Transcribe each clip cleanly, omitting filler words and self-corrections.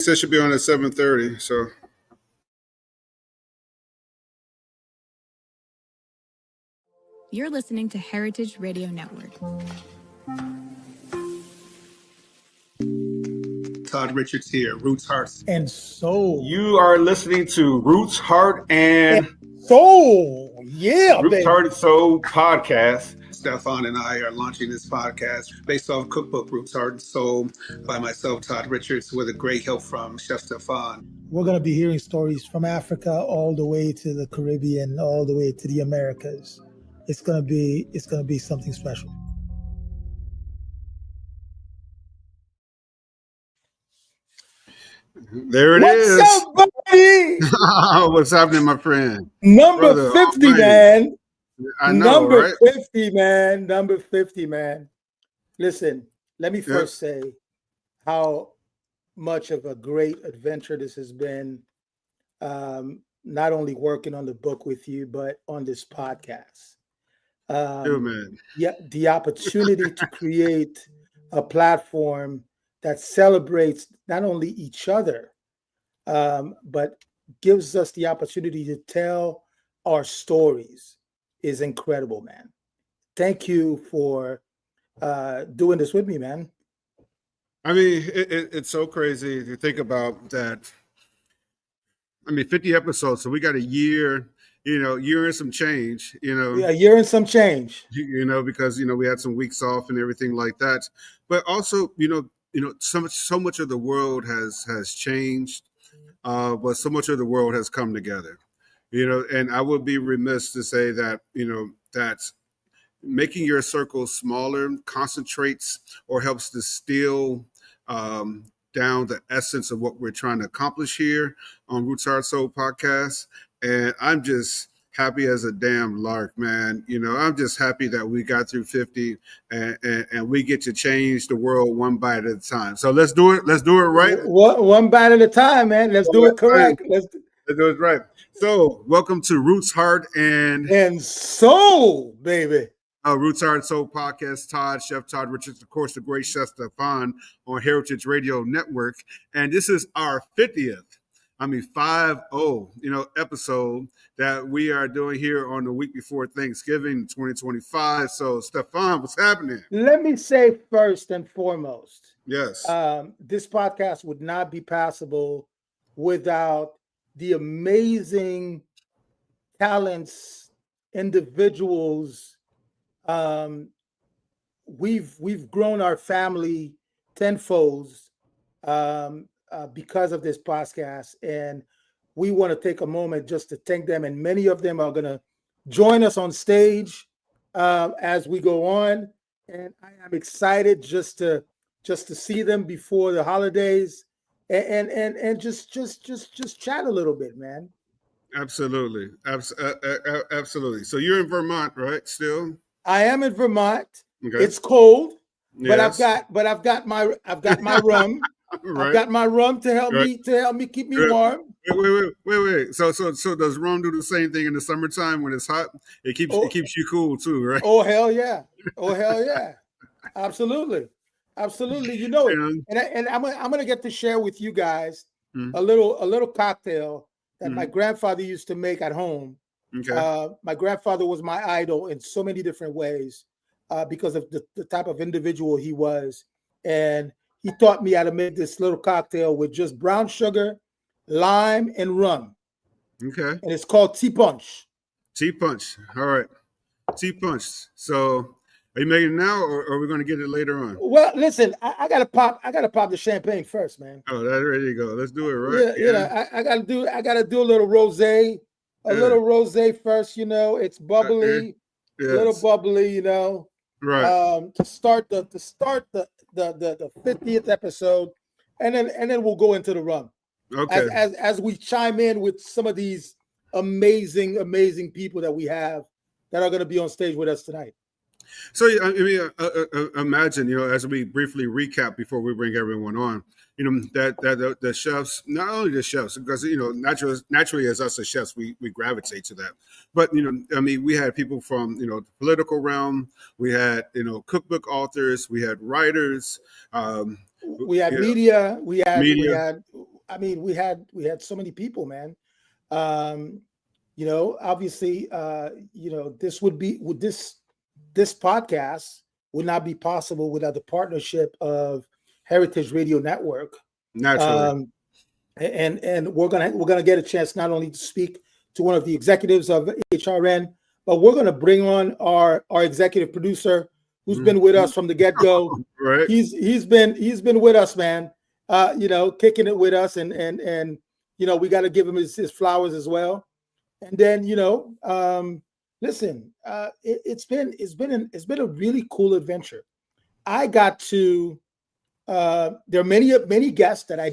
Said should be on at 7:30. So You're listening to Heritage Radio Network. Todd Richards here, Roots, Hearts, and Soul. You are listening to Roots, Heart, and Soul. Yeah, Roots, baby. Heart, and Soul podcast. Stephan and I are launching this podcast based off cookbook Roots, Heart, and Soul by myself, Todd Richards, with a great help from Chef Stephan. We're going to be hearing stories from Africa all the way to the Caribbean, all the way to the Americas. It's going to be something special. there it is. What's up, buddy? What's happening, my friend? Number Brother, 50, almighty. man. I know, Number right? 50, man. Number 50, man. Listen, let me first say how much of a great adventure this has been. Not only working on the book with you, but on this podcast. Man. Yeah, the opportunity to create a platform that celebrates not only each other, but gives us the opportunity to tell our stories is incredible, man. Thank you for doing this with me, man. I mean, it's so crazy to think about that. I mean, 50 episodes, so we got a year, year and some change, Yeah, a year and some change. Because we had some weeks off and everything like that. But also, so much of the world has changed, but so much of the world has come together. And I would be remiss to say that, that making your circle smaller concentrates or helps distill down the essence of what we're trying to accomplish here on Roots, Heart, Soul podcast. And I'm just happy as a damn lark, man. I'm just happy that we got through 50 and we get to change the world one bite at a time. So let's do it. Let's do it right. One bite at a time, man. Let's do it correct. Let's do it right. So welcome to Roots, Heart, and Soul, baby. Roots, Heart, Soul podcast. Todd, Chef Todd Richards, of course, the great Chef Stephan on Heritage Radio Network. And this is our 50th. 50, episode that we are doing here on the week before Thanksgiving 2025. So, Stephan, what's happening? Let me say first and foremost, yes, this podcast would not be possible without the amazing talents, individuals. We've grown our family tenfold. Because of this podcast, and we want to take a moment just to thank them, and many of them are going to join us on stage as we go on, and I am excited just to see them before the holidays and just chat a little bit, man. Absolutely. Absolutely. So you're in Vermont, right? Still? I am in Vermont. Okay. It's cold, yes. but I've got my rum. Right. I've got my rum to help me keep me warm. Wait. So does rum do the same thing in the summertime when it's hot? It keeps you cool too, right? Oh hell yeah! Absolutely. You know it. And I'm gonna get to share with you guys a little cocktail that my grandfather used to make at home. Okay. My grandfather was my idol in so many different ways because of the type of individual he was, and he taught me how to make this little cocktail with just brown sugar, lime, and rum. Okay. And it's called tea punch. Tea punch. All right. Tea punch. So are you making it now or are we going to get it later on? Well, listen, I gotta pop the champagne first, man. Oh, there you go. Let's do it right. Yeah. I gotta do a little rosé. Little rosé first, it's bubbly, a little bubbly, Right. To start the 50th episode, and then we'll go into the rum. Okay. As we chime in with some of these amazing people that we have that are going to be on stage with us tonight. So imagine, as we briefly recap before we bring everyone on, that the chefs, not only the chefs, because naturally as us as chefs, we gravitate to that. But we had people from the political realm, we had cookbook authors, we had writers, we had media, we had I mean, we had so many people, man. Obviously, this podcast would not be possible without the partnership of Heritage Radio Network. Naturally. Um, and we're gonna get a chance not only to speak to one of the executives of HRN, but we're gonna bring on our executive producer who's been with us from the get go. Right. He's been with us, man. Kicking it with us, and we got to give him his flowers as well. And then listen, it's been a really cool adventure. I got to. There are many guests that I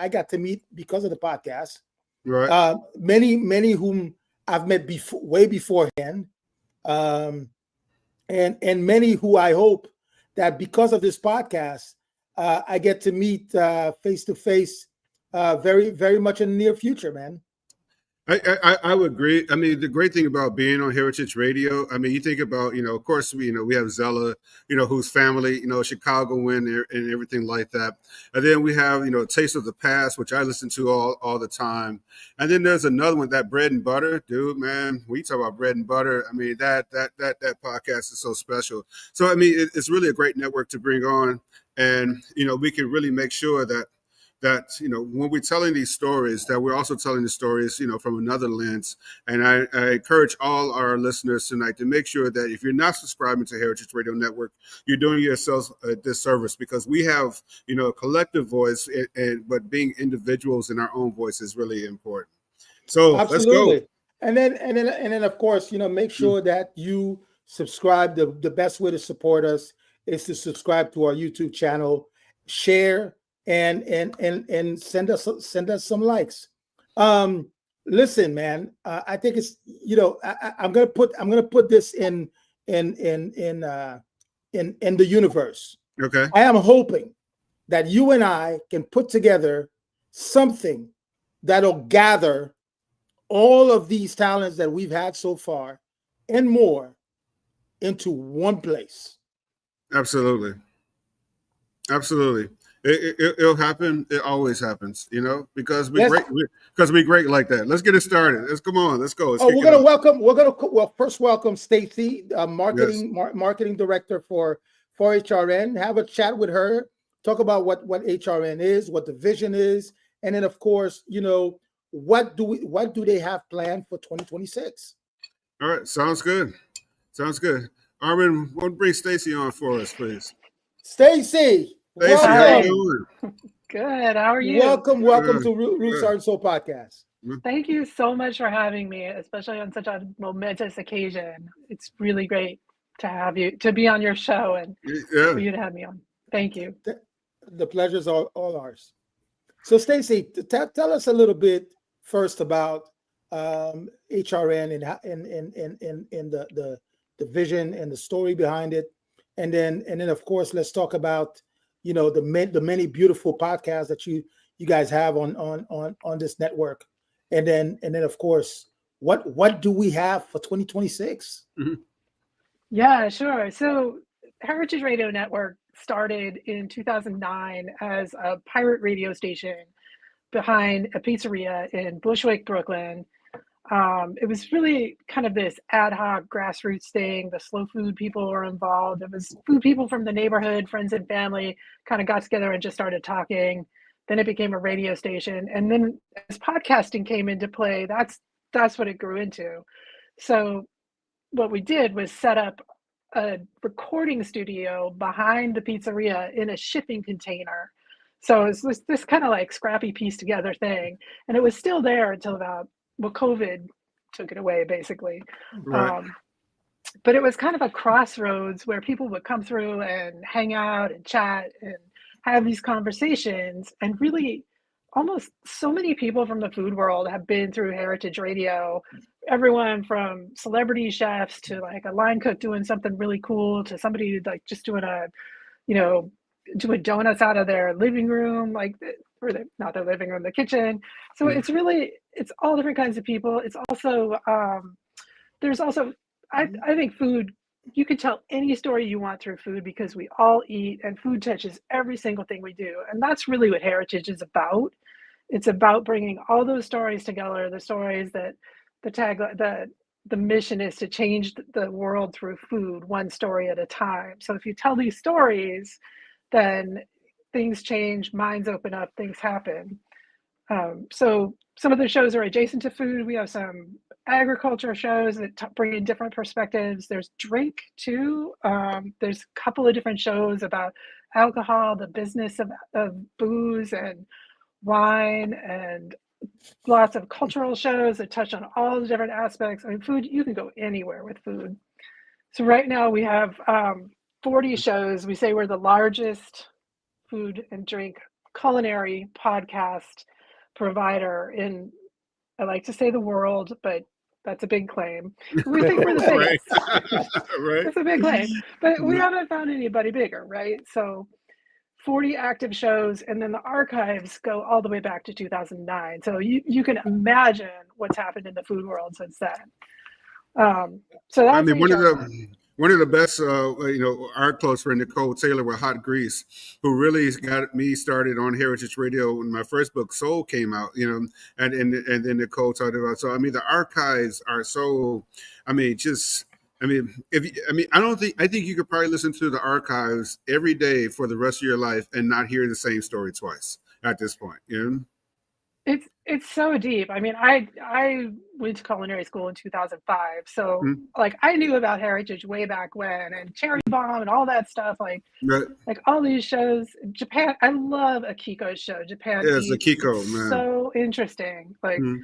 got to meet because of the podcast. Right. Many whom I've met way beforehand, and many who I hope that because of this podcast, I get to meet face to face, very very much in the near future, man. I would agree. I mean, the great thing about being on Heritage Radio, I mean, you think about, of course, we have Zella, whose family, Chicagoan and everything like that. And then we have, Taste of the Past, which I listen to all the time. And then there's another one, that Bread and Butter, dude, man. When you talk about bread and butter, I mean, that podcast is so special. So, I mean, it's really a great network to bring on. And, we can really make sure that when we're telling these stories, that we're also telling the stories, from another lens. And I encourage all our listeners tonight to make sure that if you're not subscribing to Heritage Radio Network, you're doing yourselves a disservice, because we have, a collective voice, but being individuals in our own voice is really important. So Absolutely. Let's go. And then of course, make sure that you subscribe. The best way to support us is to subscribe to our YouTube channel, share, and send us some likes. Listen, man, I think it's I'm gonna put this in the universe. Okay. I am hoping that you and I can put together something that'll gather all of these talents that we've had so far and more into one place. Absolutely. It'll happen. It always happens, because we're great like that. Let's get it started. Come on. Let's go. First welcome Stacy, marketing director for HRN. Have a chat with her. Talk about what HRN is, what the vision is, and then of course, what do they have planned for 2026? All right, sounds good. Armin, why don't bring Stacy on for us, please? Stacy, how you doing? Good. How are you? Welcome to Roots Heart and Soul podcast. Thank you so much for having me, especially on such a momentous occasion. It's really great to be on your show and for you to have me on. Thank you. The pleasure's all ours. So, Stacy, tell us a little bit first about HRN and the vision and the story behind it, and then of course let's talk about the many beautiful podcasts that you guys have on this network, and then of course what do we have for 2026? Mm-hmm. Yeah, sure. So Heritage Radio Network started in 2009 as a pirate radio station behind a pizzeria in Bushwick, Brooklyn. It was really kind of this ad hoc grassroots thing. The slow food people were involved. It was food people from the neighborhood, friends and family kind of got together and just started talking. Then it became a radio station. And then as podcasting came into play, that's what it grew into. So what we did was set up a recording studio behind the pizzeria in a shipping container. So it was this kind of like scrappy piece together thing. And it was still there until about, COVID took it away, basically. Right. But it was kind of a crossroads where people would come through and hang out and chat and have these conversations. And really, almost so many people from the food world have been through Heritage Radio. Everyone from celebrity chefs to like a line cook doing something really cool to somebody like just doing doing donuts out of their living room, not their living room, the kitchen. So it's all different kinds of people. It's also, I think food you can tell any story you want through food because we all eat and food touches every single thing we do. And that's really what Heritage is about. It's about bringing all those stories together, the stories that the mission is to change the world through food, one story at a time. So if you tell these stories, then things change, minds open up, things happen. So some of the shows are adjacent to food. We have some agriculture shows that bring in different perspectives. There's drink too. There's a couple of different shows about alcohol, the business of booze and wine, and lots of cultural shows that touch on all the different aspects. I mean, food, you can go anywhere with food. So right now we have 40 shows. We say we're the largest food and drink culinary podcast provider in, I like to say the world, but that's a big claim. We think we're the Right. biggest. Right. That's a big claim, but we haven't found anybody bigger, right? So 40 active shows, and then the archives go all the way back to 2009. So you can imagine what's happened in the food world since then. So I that's mean, HRN. one of the best, our close friend Nicole Taylor with Hot Grease, who really got me started on Heritage Radio when my first book Soul came out. And then Nicole talked about. So I mean, the archives are so. I mean, just. I think you could probably listen to the archives every day for the rest of your life and not hear the same story twice at this point. It's so deep. I mean, I went to culinary school in 2005, so Mhm. like I knew about Heritage way back when, and Cherry Bomb and all that stuff. Right. Like all these shows. Japan, I love a Kiko show. Japan Yeah, it's a Eats. Kiko, It's man. so interesting. Like Mhm.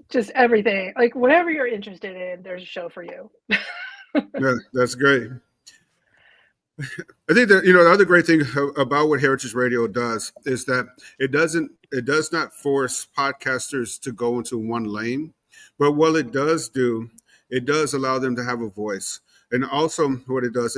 just everything. Like whatever you're interested in, there's a show for you. Yeah, that's great. I think that the other great thing about what Heritage Radio does is that it does not force podcasters to go into one lane, but what it does do, it does allow them to have a voice. And also what it does,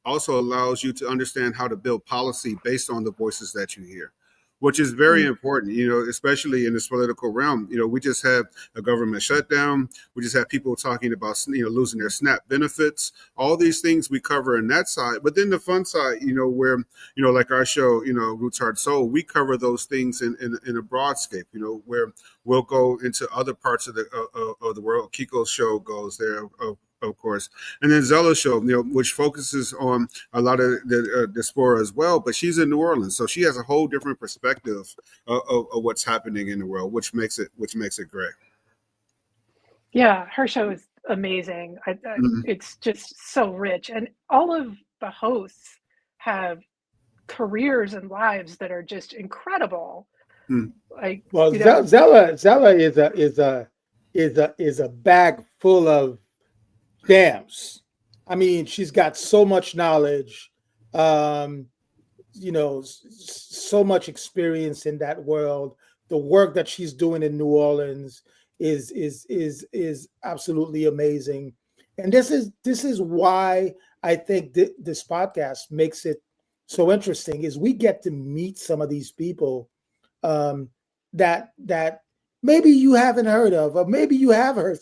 also allows you to understand how to build policy based on the voices that you hear, which is very important, especially in this political realm. We just had a government shutdown. We just had people talking about, losing their SNAP benefits. All these things we cover in that side. But then the fun side, where, like our show, Roots, Heart, Soul, we cover those things in a broad scape, where we'll go into other parts of the world. Kiko's show goes there, of course. And then Zella's show, which focuses on a lot of the diaspora as well, but she's in New Orleans, so she has a whole different perspective of what's happening in the world, which makes it great. Yeah, her show is amazing. Mhm. It's just so rich, and all of the hosts have careers and lives that are just incredible. Mhm. Like Well, you know, Zella is a bag full of gems. I mean, she's got so much knowledge, um, so much experience in that world. The work that she's doing in New Orleans is absolutely amazing. And this is why I think this podcast makes it so interesting. Is we get to meet some of these people um, that maybe you haven't heard of, or maybe you have heard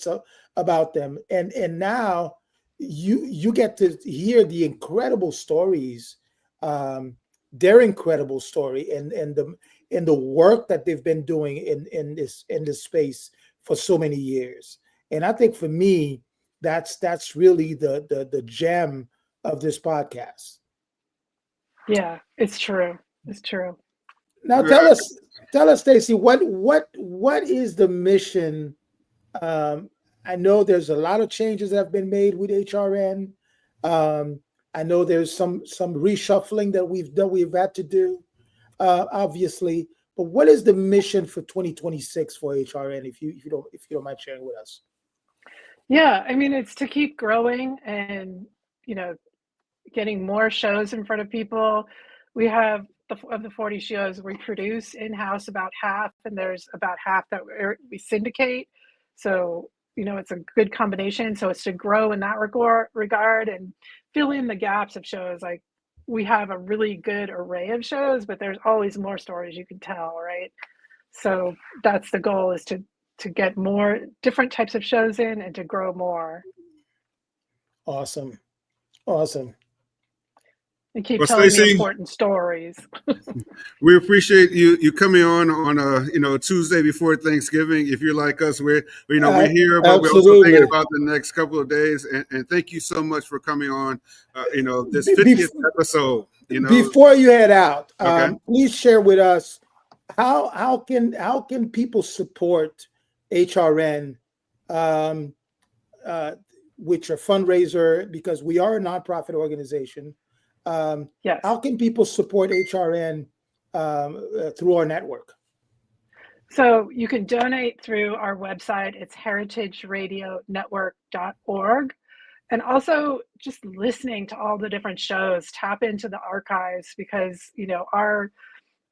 about them, and now you get to hear the incredible stories, um, their incredible story, and the work that they've been doing in this space for so many years. And I think for me, that's really the gem of this podcast. yeah, it's true. It's true. Now tell us, Stacy, what is the mission? Um, I know there's a lot of changes that have been made with HRN. Um, I know there's some reshuffling that we've had to do, obviously. But what is the mission for 2026 for HRN? If you don't mind sharing with us. Yeah, I mean, it's to keep growing and you know getting more shows in front of people. We have of the 40 shows we produce in-house about half, and there's about half that we syndicate. So, it's a good combination. So it's to grow in that regard and fill in the gaps of shows. Like we have a really good array of shows, but there's always more stories you can tell, right? So that's the goal, is to get more different types of shows in and to grow more. Awesome. And keep Well, telling me Stacey, important stories. we appreciate you coming on a Tuesday before Thanksgiving. If you're like us, we're here, but we're also thinking Absolutely. about the next couple of days. And thank you so much for coming on. This Be- 50th bef- episode. Before you head out, Okay. please share with us how can people support HRN with your fundraiser, because we are a nonprofit organization. Yes. How can people support HRN through our network? So you can donate through our website. It's heritageradionetwork.org. And also just listening to all the different shows, tap into the archives, because our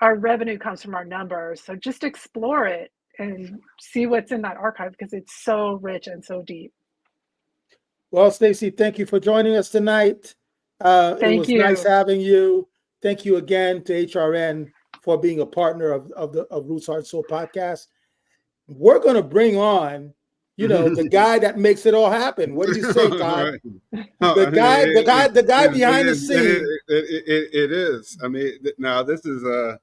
revenue comes from our numbers. So just explore it and see what's in that archive, because it's so rich and so deep. Well, Stacey, thank you for joining us tonight. It was nice having you. Thank you again to HRN for being a partner of Roots Heart Soul podcast. We're going to bring on, the guy that makes it all happen. What do you say, Todd? The guy behind the scene. It is. I mean, now this is a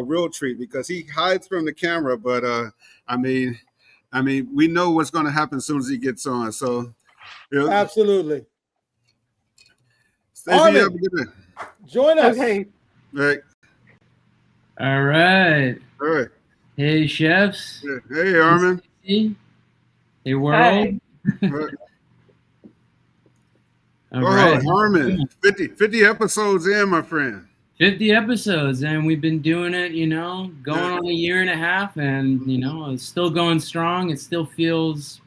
real treat, because he hides from the camera, but I mean, we know what's going to happen as soon as he gets on. So, absolutely. Stacey, join us. Okay. Right. All right. All right. Hey, chefs. Hey, Armin. Hey, world. Hi. All right. Armin, 50 episodes in, my friend. 50 episodes, and we've been doing it, going on a year and a half, and, it's still going strong. It still feels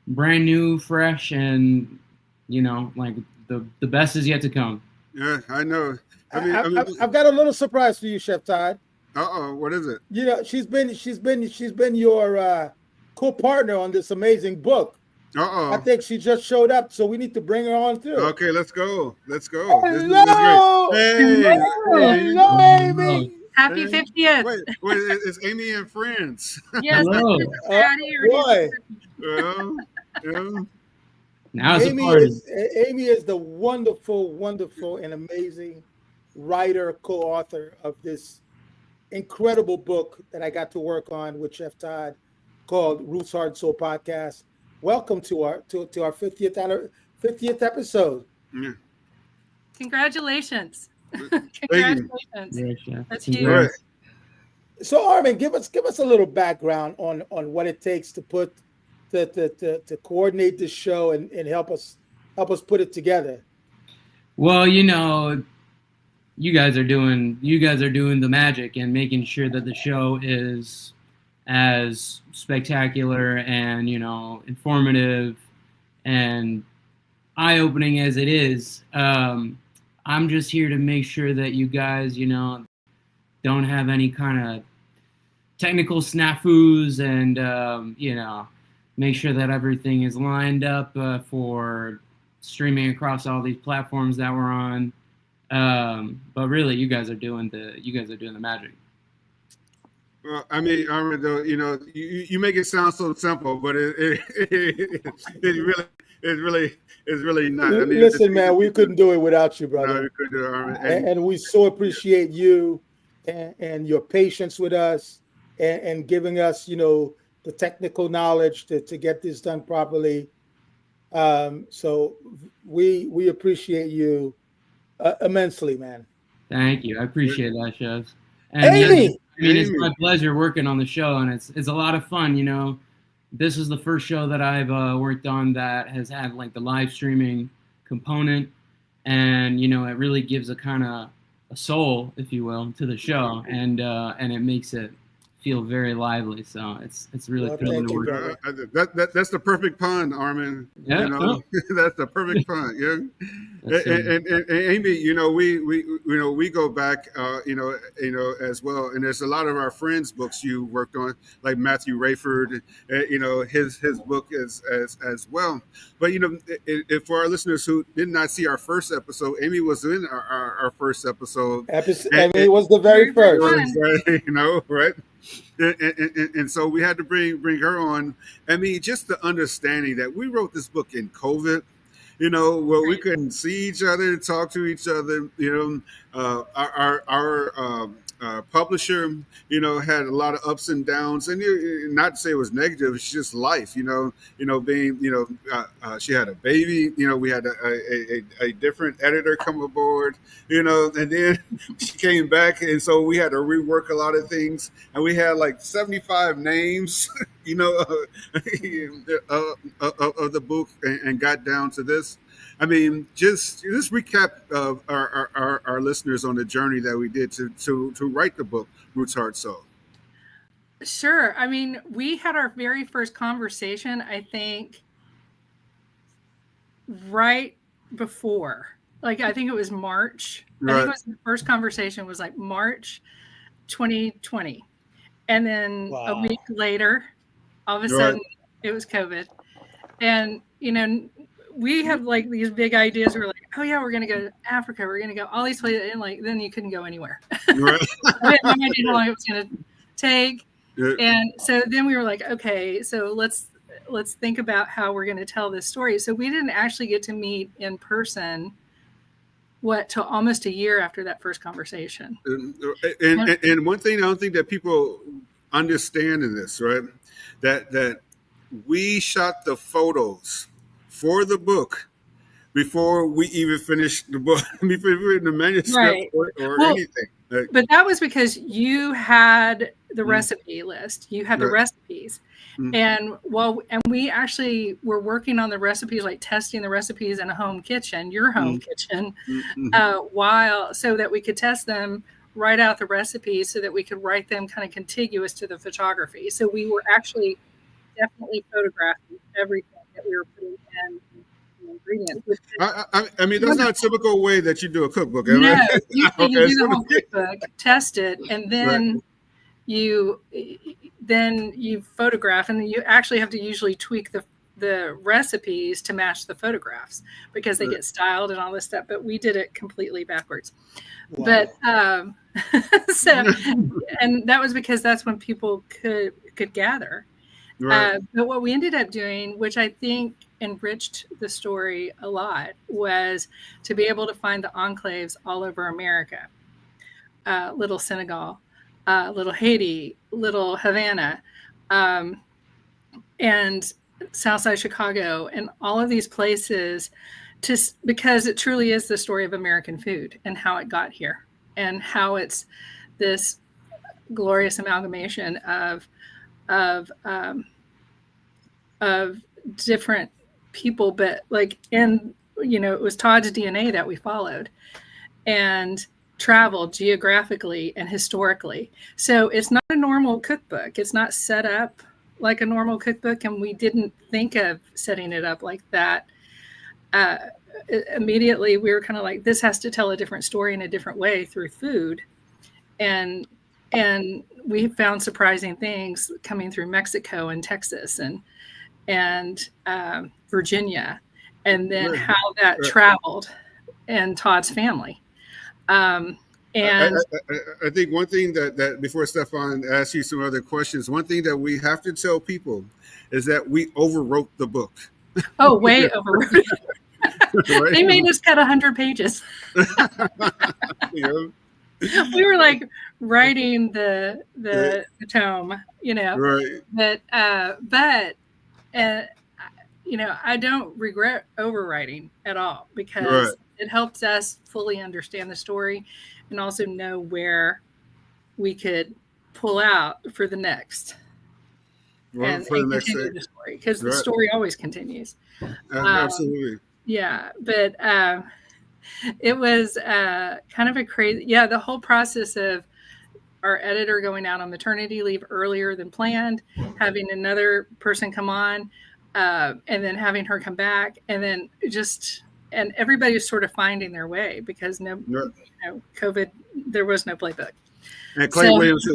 brand new, fresh, and, like the best is yet to come. Yeah, I know. I've got a little surprise for you, Chef Todd. What is it? She's been your co-partner on this amazing book. I think she just showed up, so we need to bring her on too. Okay, let's go. Hello, hello, Amy. Happy 50th. Wait, it's Amy and friends. Yes, Hello. Boy. Yeah. Now it's a party. Amy is the wonderful and amazing writer, co-author of this incredible book that I got to work on with Chef Todd, called Roots Heart Soul Podcast. Welcome to our 50th episode. Yeah. Congratulations. Congratulations. That's huge. Right. So Armin, give us a little background on what it takes to to coordinate this show and help us put it together. Well, you guys are doing the magic and making sure that the show is as spectacular and informative and eye-opening as it is. I'm just here to make sure that you guys don't have any kind of technical snafus, and make sure that everything is lined up for streaming across all these platforms that we're on. But really, you guys are doing the magic. Well, I mean, Armin, though, you make it sound so simple, but it really not. I mean, listen, man, we couldn't do it without you, brother. No, we couldn't do it, Armin. And we so appreciate you and your patience with us and giving us, the technical knowledge to get this done properly. So we appreciate you immensely, man. Thank you. I appreciate that, chefs. And Amy! It's my pleasure working on the show, and it's a lot of fun. This is the first show that I've worked on that has had like the live streaming component, and it really gives a kind of a soul, if you will, to the show, and it makes it feel very lively. So it's really thrilling to work. That's the perfect pun, Armin. Yeah, that's the perfect pun. Yeah, and Amy, we go back, as well. And there's a lot of our friends' books you worked on, like Matthew Rayford, his book as well. But for our listeners who did not see our first episode, Amy was in our first episode. Amy was the very first. Right. And so we had to bring her on. I mean, just the understanding that we wrote this book in COVID, where we Right. couldn't see each other, talk to each other. Our publisher, had a lot of ups and downs, and not to say it was negative. It's just life, being, she had a baby. We had a different editor come aboard, and then she came back, and so we had to rework a lot of things, and we had like 75 names, of the book, and got down to this. I mean, just recap our listeners on the journey that we did to write the book, Roots, Heart, Soul. Sure. I mean, we had our very first conversation, I think, right before. Like, I think it was March. I think Right. it was the first conversation was like March 2020. And then a Wow. week later, all of a Right. sudden, it was COVID. And, we have like these big ideas. We're like, oh yeah, we're going to go to Africa. We're going to go all these places. And like, then you couldn't go anywhere. Right. We had no idea how long it was going to take. Yeah. And so then we were like, okay, so let's think about how we're going to tell this story. So we didn't actually get to meet in person till almost a year after that first conversation. And one thing I don't think that people understand in this, right? That we shot the photos for the book before we even finished the book, before we written the manuscript, Right. or Well, anything. Like, But that was because you had the recipe list. You had the Right. recipes. Mm. And we actually were working on the recipes, like testing the recipes in a home kitchen, your home kitchen, so that we could test them, write out the recipes so that we could write them kind of contiguous to the photography. So we were actually definitely photographing everything that we were putting in the ingredients. I mean, that's not a typical way that you do a cookbook. No, Right? usually you Okay, do the so- whole cookbook, test it, and then you photograph, and you actually have to usually tweak the recipes to match the photographs because they get styled and all this stuff. But we did it completely backwards. Wow. But so, and that was because that's when people could gather. Right. But what we ended up doing, which I think enriched the story a lot, was to be able to find the enclaves all over America. Little Senegal, little Haiti, little Havana, and Southside Chicago, and all of these places, because it truly is the story of American food and how it got here, and how it's this glorious amalgamation of different people, but like it was Todd's DNA that we followed and traveled geographically and historically. So it's not a normal cookbook. It's not set up like a normal cookbook, and we didn't think of setting it up like that. Immediately, we were kind of like, this has to tell a different story in a different way through food, and we found surprising things coming through Mexico and Texas and Virginia, and then how that traveled and Todd's family. And I think one thing that before Stephan asks you some other questions, one thing that we have to tell people is that we overwrote the book. Oh, way overwrote it. Right? They made us cut 100 pages. You know? We were like writing the tome, Right. but I don't regret overwriting at all, because Right. it helps us fully understand the story and also know where we could pull out for the next and continue the story, because the story always continues. Absolutely. Yeah, but it was kind of a crazy, the whole process of our editor going out on maternity leave earlier than planned, having another person come on, and then having her come back, and then and everybody was sort of finding their way, because COVID, there was no playbook. And Clay Williams,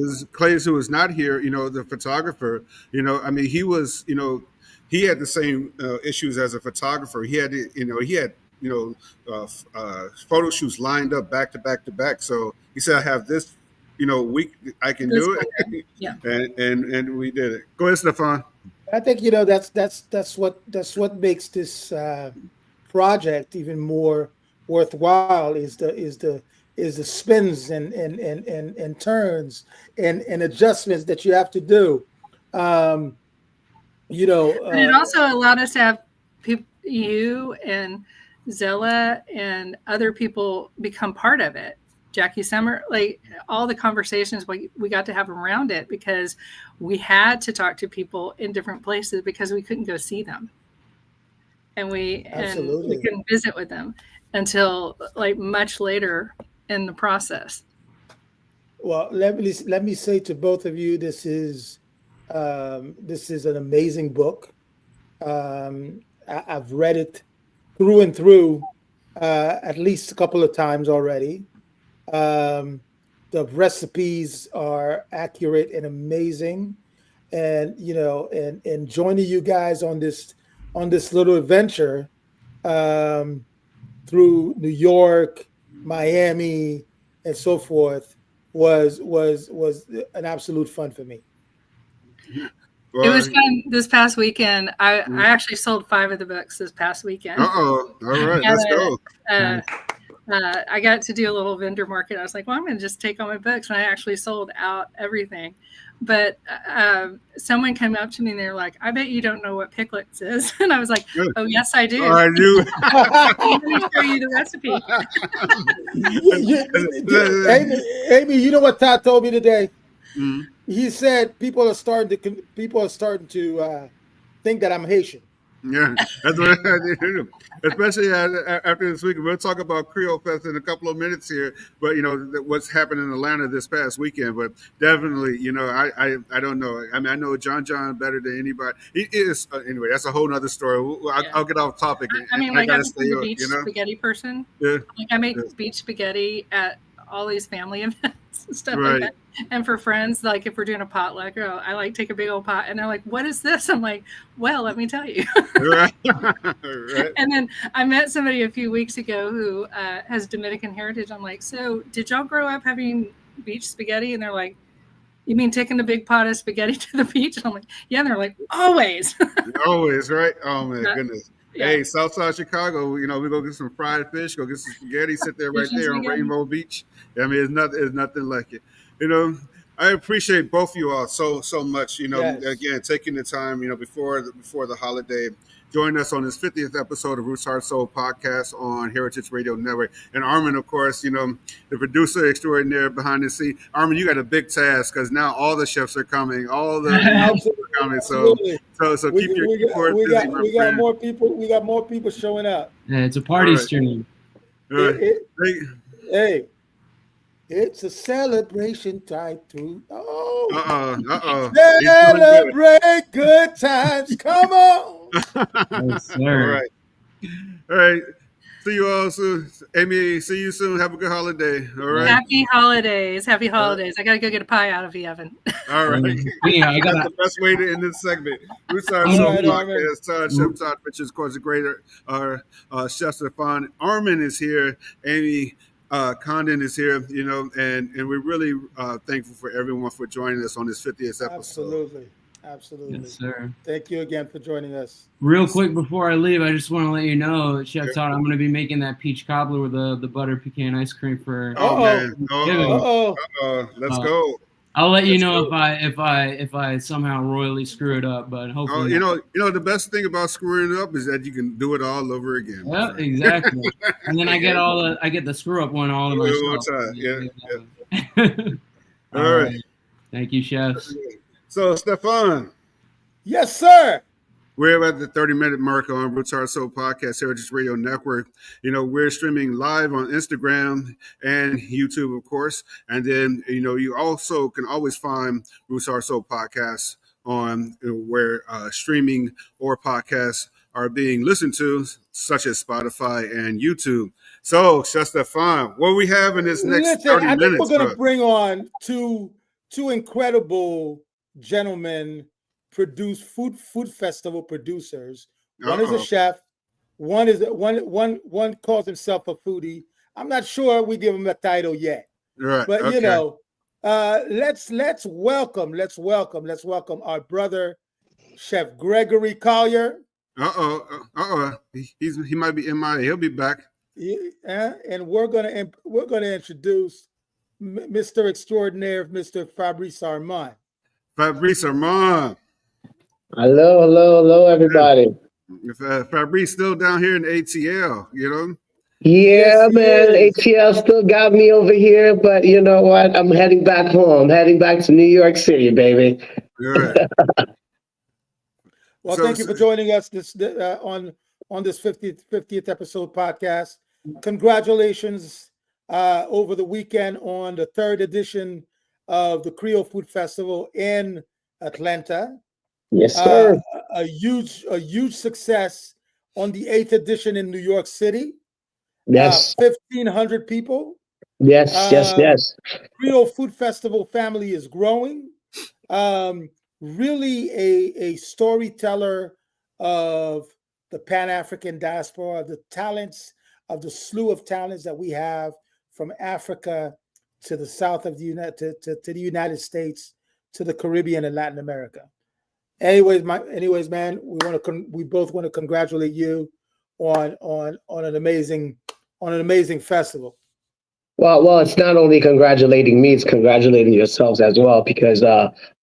who was not here, the photographer, I mean, he was, he had the same issues as a photographer. He had, photo shoots lined up back to back to back. So he said, I have this, week, I can do it. Yeah. And we did it. Go ahead, Stephan. I think that's what makes this project even more worthwhile is the spins and turns and adjustments that you have to do. But it also allowed us to have you and Zilla and other people become part of it. Jackie Summer, like all the conversations we got to have around it, because we had to talk to people in different places because we couldn't go see them. And we couldn't visit with them until like much later in the process. Well, let me say to both of you, this is an amazing book. I've read it through and through at least a couple of times already. The recipes are accurate and amazing, and and joining you guys on this little adventure through New York, Miami, and so forth was an absolute fun for me. It was fun this past weekend. I actually sold 5 of the books this past weekend. All right, let's go. I got to do a little vendor market. I was like, well, I'm going to just take all my books. And I actually sold out everything. But someone came up to me and they're like, I bet you don't know what Picklets is. And I was like, oh, yes, I do. I do. Let me show you the recipe. Amy, you know what Todd told me today? Mm-hmm. He said people are starting to think that I'm Haitian. Yeah, that's what I do. Especially after this week. We'll talk about Creole Fest in a couple of minutes here, but what's happened in Atlanta this past weekend. But definitely, I don't know. I mean, I know John better than anybody. He is anyway. That's a whole nother story. I'll get off topic. I mean, like I'm a beach spaghetti person. Yeah. Like I make beach spaghetti at all these family events and stuff like that. And for friends, like if we're doing a potluck, I like take a big old pot, and they're like, "What is this?" I'm like, "Well, let me tell you." Right. And then I met somebody a few weeks ago who has Dominican heritage. I'm like, "So did y'all grow up having beach spaghetti?" And they're like, "You mean taking a big pot of spaghetti to the beach?" And I'm like, "Yeah." And they're like, "Always." Always, right? Oh my goodness. Yeah. Hey, Southside Chicago, we go get some fried fish, go get some spaghetti, sit there right there on Rainbow Beach. I mean, it's nothing like it. I appreciate both of you all so much. Yes. Again, taking the time, before the holiday, joining us on this 50th episode of Roots Heart Soul podcast on Heritage Radio Network. And Armin, of course, the producer extraordinaire behind the scene. Armin, you got a big task because now all the chefs are coming, all the people are coming. So keep your board busy. We got more people. We got more people showing up. Yeah, it's a party stream. Hey. It's a celebration time through. Celebrate good times. Come on. Yes, sir. All right. See you all soon. Amy, see you soon. Have a good holiday. All right. Happy holidays. Happy holidays. I got to go get a pie out of the oven. All right. Yeah, That's the best way to end this segment. Roots Heart Soul podcast. Chef Todd, which is, of course, a greater Chef Stephan. Armin is here. Amy Condon is here, and we're really thankful for everyone for joining us on this 50th episode. Absolutely. Yes, sir. Thank you again for joining us. Real quick before I leave, I just want to let you know, Chef Todd, I'm going to be making that peach cobbler with the butter pecan ice cream for. Man! Let's go. I'll let you know if I somehow royally screw it up, but hopefully. The best thing about screwing it up is that you can do it all over again. Yeah, exactly. And then I get the screw up one all to myself. Yeah. All right. Thank you, chefs. So, Stephan. Yes, sir. We're at the 30-minute mark on Roots Heart Soul Podcast, Heritage Radio Network. We're streaming live on Instagram and YouTube, of course. And then, you also can always find Roots Heart Soul Podcast on where streaming or podcasts are being listened to, such as Spotify and YouTube. So, Chef Stephan, what we have in this next 30 minutes? I think we're going to bring on two incredible gentlemen, food festival producers. One is a chef. One calls himself a foodie. I'm not sure we give him a title yet. Right. But let's welcome our brother, Chef Gregory Collier. He might be MIA. He'll be back. And we're gonna introduce Mr. Extraordinaire, Mr. Fabrice Armand. Fabrice Armand. Hello, everybody. Fabrice still down here in ATL, you know? Yeah, Yes, man, ATL still got me over here, but you know what? I'm heading back home, heading back to New York City, baby. Good. Well, thank you for joining us on this 50th episode podcast. Congratulations over the weekend on the 3rd edition of the Creole Food Festival in Atlanta. Yes, sir. A huge success on the 8th edition in New York City. Yes. 1,500 people. Yes. Creole Food Festival family is growing. Really a storyteller of the Pan-African diaspora, the talents, of the slew of talents that we have from Africa to the south of the the United States, to the Caribbean and Latin America. Anyways, man, we both want to congratulate you on an amazing festival. Well, it's not only congratulating me, it's congratulating yourselves as well, because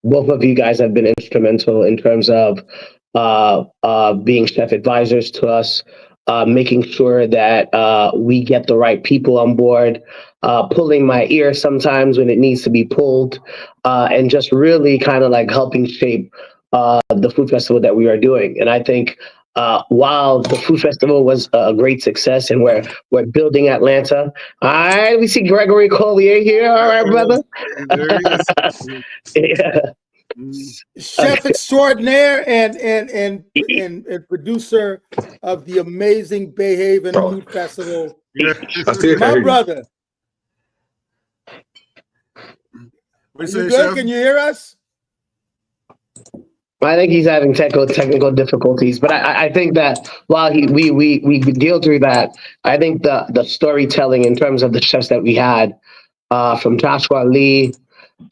both of you guys have been instrumental in terms of being chef advisors to us, making sure that we get the right people on board, pulling my ear sometimes when it needs to be pulled, and just really kind of like helping shape the food festival that we are doing. And I think while the food festival was a great success and we're building Atlanta. All right, we see Gregory Collier here. All right, brother. There he is. Yeah. Chef extraordinaire and producer of the amazing Bay Haven Food Festival. My brother. What you good? Chef? Can you hear us? I think he's having technical difficulties, but I think that while we deal through that, I think the storytelling in terms of the chefs that we had, from Joshua Lee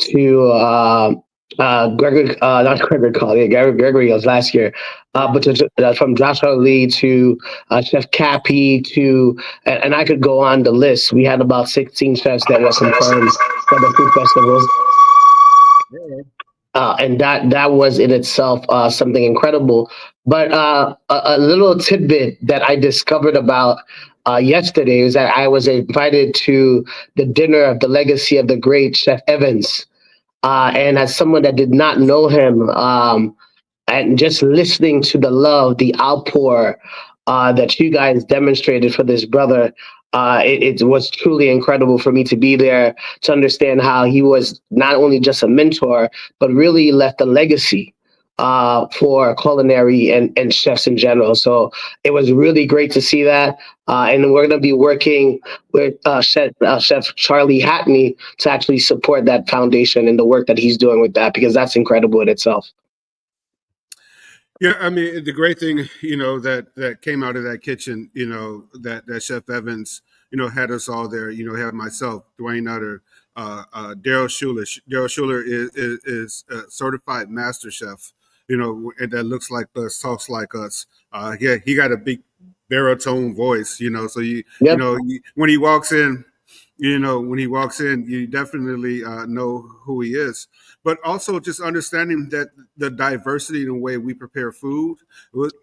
to Gregory, not Gregory Collier, Gregory was last year, but from Joshua Lee to Chef Cappy to, and I could go on the list. We had about 16 chefs that were confirmed for the food festival. And that was in itself something incredible. But a little tidbit that I discovered about yesterday is that I was invited to the dinner of the legacy of the great Chef Evans. And as someone that did not know him, and just listening to the love, the outpour that you guys demonstrated for this brother, it was truly incredible for me to be there, to understand how he was not only just a mentor, but really left a legacy for culinary and chefs in general. So it was really great to see that. And we're going to be working with Chef Charlie Hatney to actually support that foundation and the work that he's doing with that, because that's incredible in itself. Yeah, I mean, the great thing, that came out of that kitchen, that Chef Evans, had us all there. Had myself, Dwayne Utter, Daryl Schuler. Daryl Schuler is a certified master chef, and that looks like us, talks like us. Yeah, he got a big baritone voice, so when he walks in, you definitely know who he is. But also just understanding that the diversity in the way we prepare food,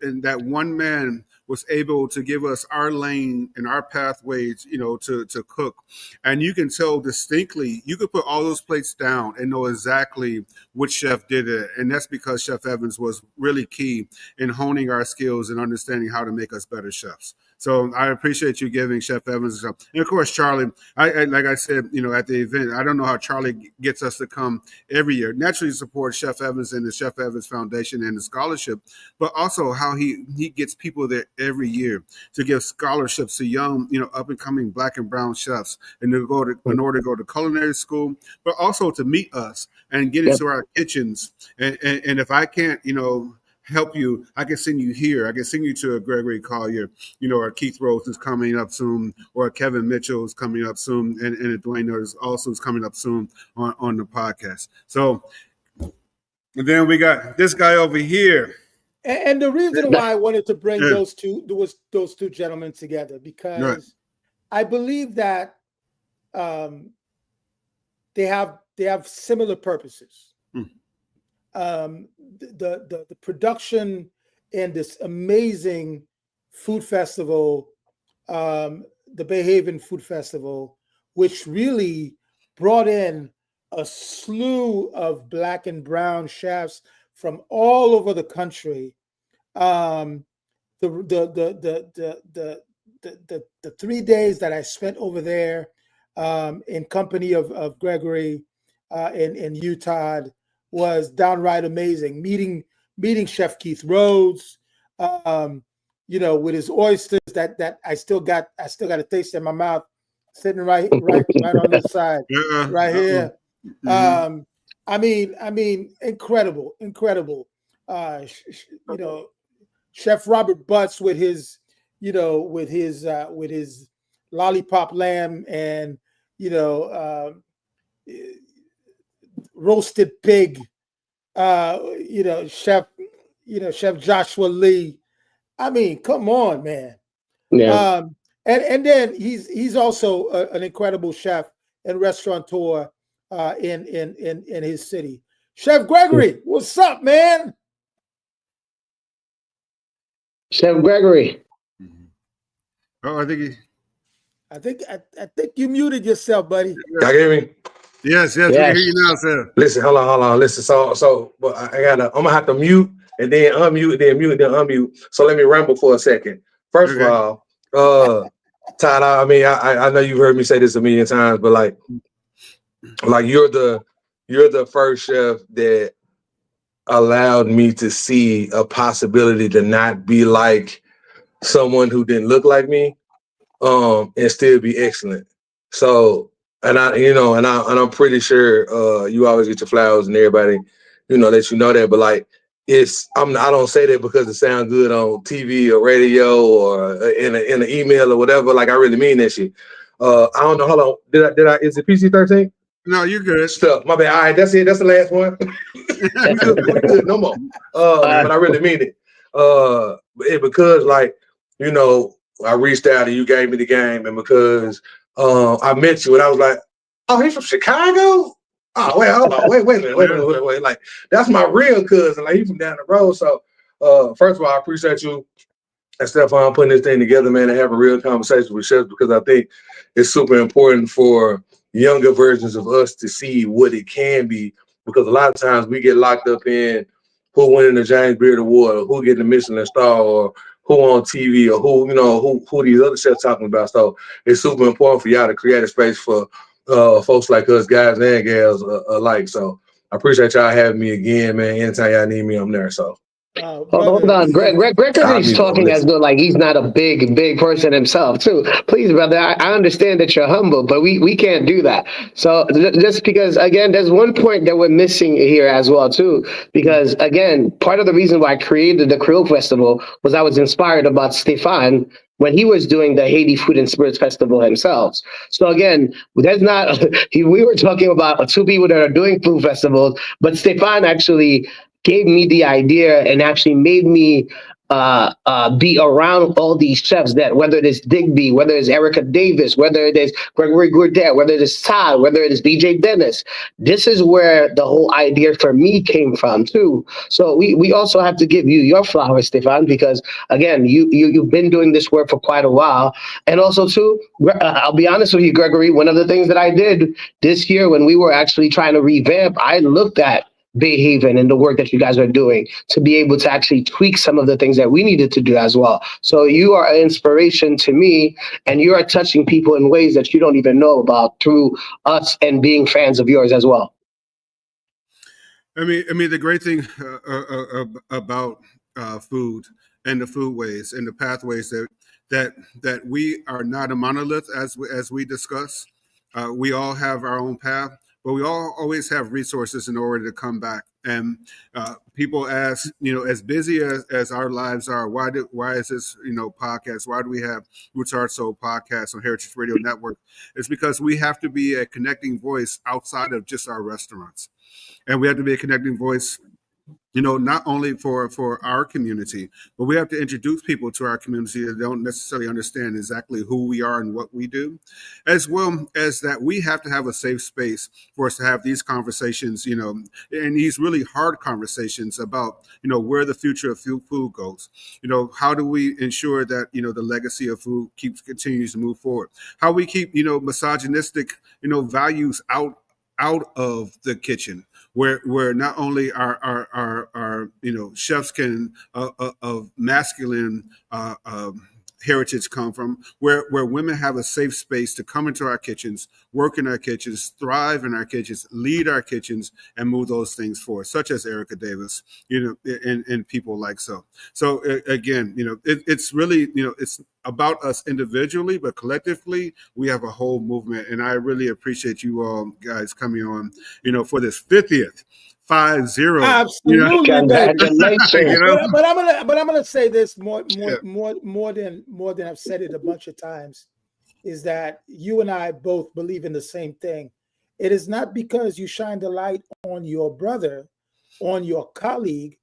and that one man was able to give us our lane and our pathways, to cook. And you can tell distinctly, you could put all those plates down and know exactly which chef did it. And that's because Chef Evans was really key in honing our skills and understanding how to make us better chefs. So I appreciate you giving Chef Evans, and of course Charlie. I like I said, at the event, I don't know how Charlie gets us to come every year. Naturally, support Chef Evans and the Chef Evans Foundation and the scholarship, but also how he gets people there every year to give scholarships to young, up and coming Black and brown chefs, and in order to go to culinary school, but also to meet us and get into our kitchens. And if I can't, help you, I can send you here. I can send you to a Gregory Collier, or Keith Rose is coming up soon, or Kevin Mitchell is coming up soon, and Dwayne is also coming up soon on the podcast. So, and then we got this guy over here, And the reason why I wanted to bring Yeah. those two gentlemen together, because Right. I believe that they have similar purposes. Hmm. The production in this amazing food festival, the Bay Haven Food Festival, which really brought in a slew of black and brown chefs from all over the country. Um, the 3 days that I spent over there in company of Gregory and Utah was downright amazing. Meeting Chef Keith Rhodes, with his oysters that I still got a taste in my mouth, sitting right on this side, Yeah. right here. Mhm. I mean, incredible. Chef Robert Butts with his lollipop lamb and roasted pig. Chef Joshua Lee. I mean, come on, man. Yeah. And then he's also an incredible chef and restaurateur in his city. Chef Gregory, what's up, man? Chef Gregory. Oh, I think I think you muted yourself, buddy. Y'all hear me? yes, we can Yes. hear you now, sir. Listen, hold on. Listen, but I'm gonna have to mute and then unmute, then mute, then unmute. So let me ramble for a second. First Okay. of all, Todd, I mean, I know you've heard me say this a million times, but like you're the first chef that allowed me to see a possibility to not be like someone who didn't look like me, and still be excellent. So, and I'm pretty sure you always get your flowers and everybody, let you know that. But like, I don't say that because it sounds good on TV or radio or in an email or whatever. Like, I really mean that shit. I don't know. Hold on. Did I? Is it PG-13? No, you're good. Stuff. My bad. All right, that's it. That's the last one. we good. No more. But I really mean it. Because like, I reached out and you gave me the game, and because I met you and I was like, oh, he's from Chicago? Oh, wait, hold on. Wait a minute. Wait. Like, that's my real cousin. Like, he's from down the road. So first of all, I appreciate you and Stephan putting this thing together, man, and have a real conversation with chefs, because I think it's super important for younger versions of us to see what it can be, because a lot of times we get locked up in who winning the James Beard Award, or who getting the Michelin star, or who on TV, or who these other chefs talking about. So it's super important for y'all to create a space for folks like us, guys and gals alike. So I appreciate y'all having me again, man. Anytime y'all need me, I'm there. So. Hold on. Gregory's talking as though like he's not a big person himself too. Please, brother, I understand that you're humble, but we can't do that. So just because, again, there's one point that we're missing here as well too, because again, part of the reason why I created the Creole Festival was I was inspired about Stephan when he was doing the Haiti Food and Spirits Festival himself. So again, there's not, we were talking about two people that are doing food festivals, but Stephan actually gave me the idea and actually made me be around all these chefs, that whether it is Digby, whether it's Erica Davis, whether it is Gregory Gourdet, whether it is Todd, whether it is DJ Dennis. This is where the whole idea for me came from too. So we also have to give you your flowers, Stephan, because again, you've been doing this work for quite a while. And also too, I'll be honest with you, Gregory, one of the things that I did this year when we were actually trying to revamp, I looked at Bay Haven and the work that you guys are doing to be able to actually tweak some of the things that we needed to do as well. So you are an inspiration to me, and you are touching people in ways that you don't even know about through us and being fans of yours as well. I mean, the great thing about food and the foodways and the pathways that we are not a monolith, as we discuss. We all have our own path, but we all always have resources in order to come back. And people ask, as busy as our lives are, why is this, podcast? Why do we have Roots Heart Soul podcast on Heritage Radio Network? It's because we have to be a connecting voice outside of just our restaurants. And we have to be a connecting voice not only for our community, but we have to introduce people to our community that don't necessarily understand exactly who we are and what we do, as well as that we have to have a safe space for us to have these conversations, and these really hard conversations about, where the future of food goes. How do we ensure that, the legacy of food continues to move forward? How we keep, misogynistic, values out of the kitchen, where not only our chefs can of masculine heritage come from, where women have a safe space to come into our kitchens, work in our kitchens, thrive in our kitchens, lead our kitchens, and move those things forward, such as Erica Davis, and people like so. So again, it's really, it's about us individually, but collectively we have a whole movement. And I really appreciate you all guys coming on, for this 50th 50. Absolutely, Congratulations. But I'm gonna say this more than I've said it a bunch of times, is that you and I both believe in the same thing. It is not because you shine the light on your brother, on your colleague,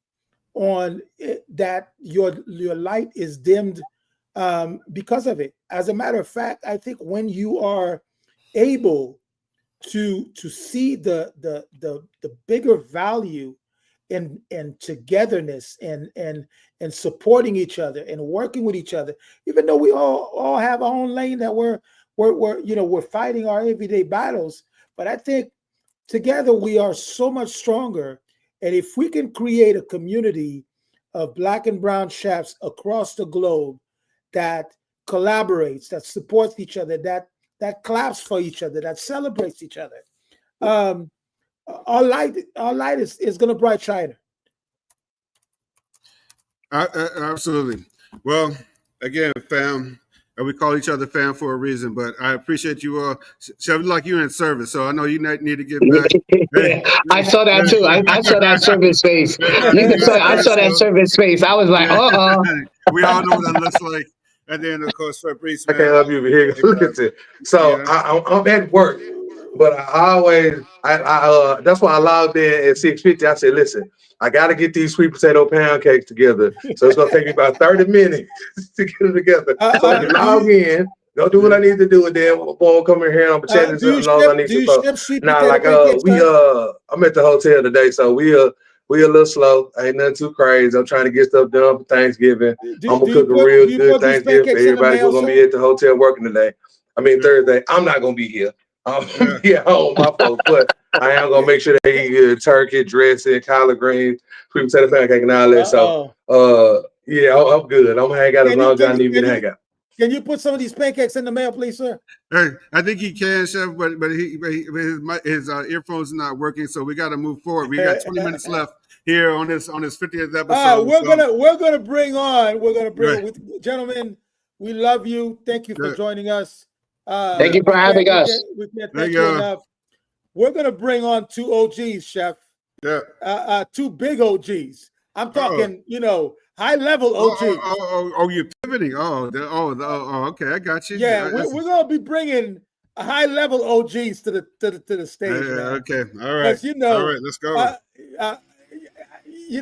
on it, that your light is dimmed because of it. As a matter of fact, I think when you are able to see the bigger value in togetherness and supporting each other and working with each other, even though we all have our own lane that we're fighting our everyday battles, but I think together we are so much stronger. And if we can create a community of Black and brown chefs across the globe that collaborates, that supports each other, that claps for each other, that celebrates each other, our light is going to bright shine. Absolutely. Well, again, fam, we call each other fam for a reason, but I appreciate you all. Chef, like you in service, so I know you need to get back. Hey. I saw that too. I saw that service face. I saw that service face. I was like, We all know what that looks like. And then, of course, Fabrice, I can't help you here. Look at it. So I'm at work, but I that's why I logged in at 6:50. I said, listen, I got to get these sweet potato pound cakes together. So it's going to take me about 30 minutes to get them together. So I can log in, go do what I need to do, and then we'll come in here and I'm chatting as long as I need to. Now, I'm at the hotel today, so we a little slow. Ain't nothing too crazy. I'm trying to get stuff done for Thanksgiving. I'm gonna cook a real good Thanksgiving for everybody who's gonna be at the hotel working today. I mean Thursday. I'm not gonna be here. I'm gonna be at home, my folks, but I am gonna make sure they eat turkey, dressing, collard greens, sweet potato pancake, and all that. So I'm good. I'm gonna hang out as long as I need me to hang out. Can you put some of these pancakes in the mail, please, sir? Hey, I think he can, Chef, but his earphones are not working, so we got to move forward. We got 20 minutes left here on this 50th episode. We're gonna bring with gentlemen. We love you. Thank you for joining us. Thank you for having us. We can't thank you enough. We're gonna bring on two OGs, Chef. Yeah. Two big OGs. I'm talking, high level OGs. You're pivoting. Okay, I got you. Yeah, we're gonna be bringing high level OGs to the stage. Okay, all right. All right, let's go.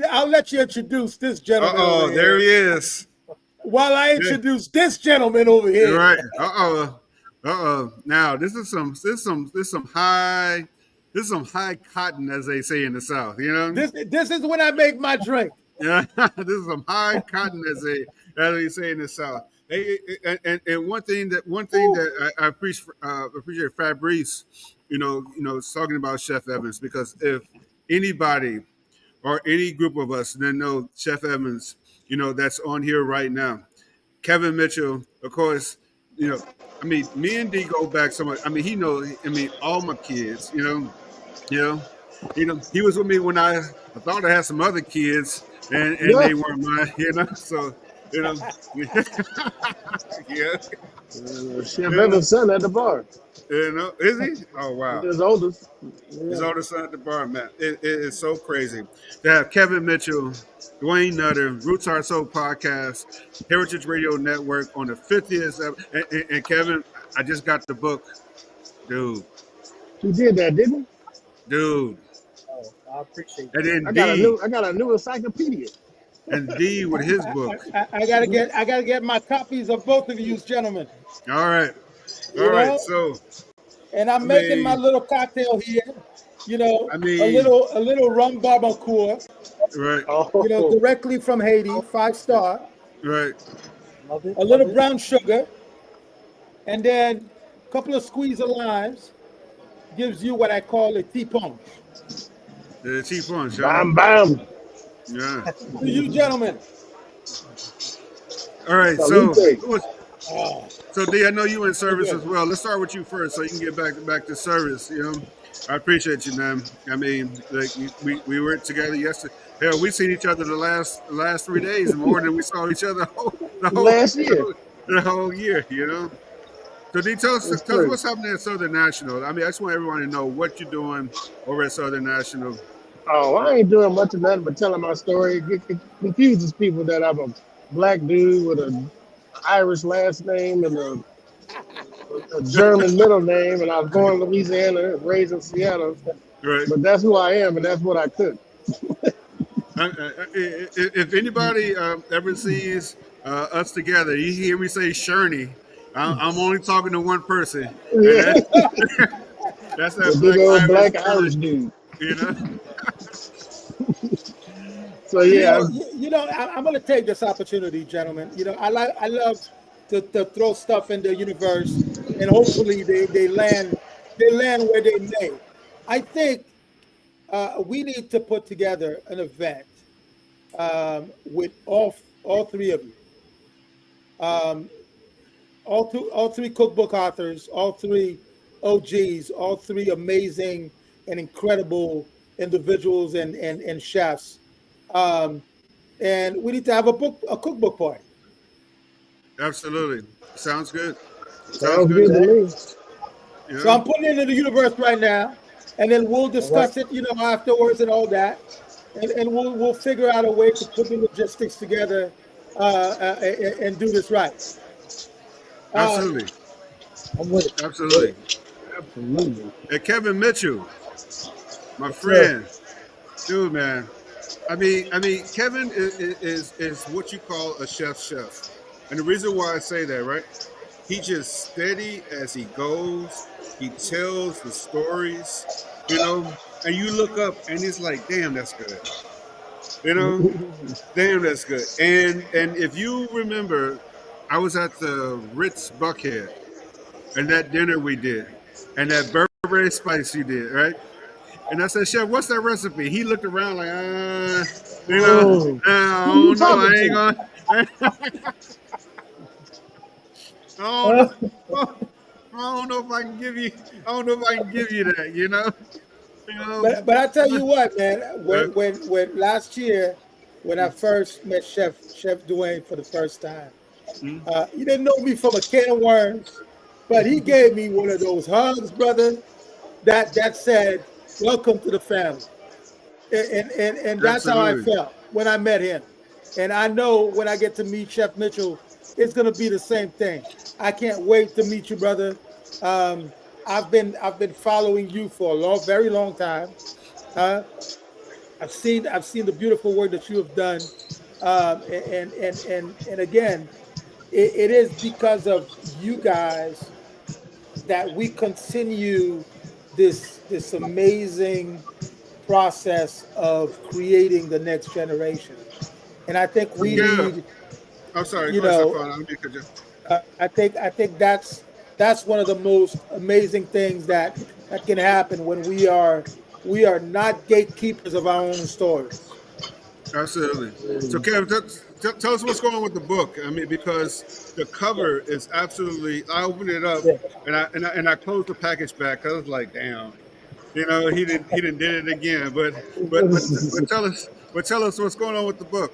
I'll let you introduce this gentleman. There he is. While I introduce this gentleman over here. Right. Now this is some high cotton, as they say in the South. This is when I make my drink. Yeah, this is some high cotton, as they say in the South. And one thing that I appreciate Fabrice, talking about Chef Evans, because if anybody or any group of us then know Chef Evans, that's on here right now. Kevin Mitchell, of course, me and D go back so much. He knows. All my kids, he was with me when I thought I had some other kids, and they weren't mine, So, Chef Evans' son at the bar. Is he? Oh wow! His oldest. His oldest son at the bar, man. It is so crazy to have Kevin Mitchell, Dwayne Nutter, Roots Heart Soul Podcast, Heritage Radio Network on the 50th. And Kevin, I just got the book, dude. He did that, didn't he? Dude. Oh, I appreciate And that. then I got a new encyclopedia. and D with his book. I gotta get my copies of both of you gentlemen. All right. You know, So and I'm I making my mean, little cocktail here. You know, I a mean, little rum barbacoa. right, You know, directly from Haiti, 5-star. right. Love it. A little brown sugar, and then a couple of squeeze of limes gives you what I call a tea punch. The T punch, huh? Bam, bam. Yeah. To you gentlemen. All right. Salute. So D, I know you in service as well. Let's start with you first, so you can get back to service. You know, I appreciate you, man. I mean, like we were together yesterday. Hell, we seen each other the last 3 days more than we saw each other Last year. the whole year. You know. So D, tell us what's happening at Southern National. I mean, I just want everyone to know what you're doing over at Southern National. Oh, I ain't doing much of nothing but telling my story. It confuses people that I'm a black dude with an Irish last name and a German middle name, and I was born in Louisiana, raised in Seattle. Right. But that's who I am, and that's what I cook. If anybody ever sees us together, you hear me say Sherney, I'm only talking to one person. Yeah. That's The that big old black black Irish dude. You know. So yeah, you know, I'm going to take this opportunity, gentlemen. You know, I love to throw stuff in the universe, and hopefully they land where they may. I think we need to put together an event with all three of you, all three cookbook authors, all three OGs, all three amazing and incredible individuals and chefs. And we need to have a cookbook party. Absolutely, sounds good. sounds good to me. Yeah. So I'm putting it in the universe right now, and then we'll discuss it, you know, afterwards and all that, and we'll figure out a way to put the logistics together and do this right. Absolutely. I'm with it. Absolutely. Absolutely. And Kevin Mitchell, my friend, dude, man. I mean, Kevin is what you call a chef's chef, and the reason why I say that, right? He just steady as he goes. He tells the stories, you know, and you look up and it's like, damn, that's good. You know, damn, that's good. And if you remember, I was at the Ritz Buckhead, and that dinner we did, and that Berrouet spice you did, right? And I said, Chef, what's that recipe? He looked around like, you know, I Who you don't know. I talking ain't to? gonna. I don't know if I can give you. I don't know if I can give you that. You know. But I tell you what, man. When last year, when I first met Chef Dwayne for the first time, he didn't know me from a can of worms, but he gave me one of those hugs, brother. That said, "Welcome to the family," and that's how I felt when I met him. And I know when I get to meet Chef Mitchell, it's gonna be the same thing. I can't wait to meet you, brother. I've been following you for a very long time. I've seen the beautiful work that you have done, and again, it is because of you guys that we continue this amazing process of creating the next generation. And I think we need. I'm sorry. You know, I think that's one of the most amazing things that can happen when we are not gatekeepers of our own stories. Absolutely. So, Kevin, tell us what's going on with the book. I mean, because the cover is absolutely. I opened it up and I closed the package back. I was like, damn, you know, he did it again. But tell us what's going on with the book.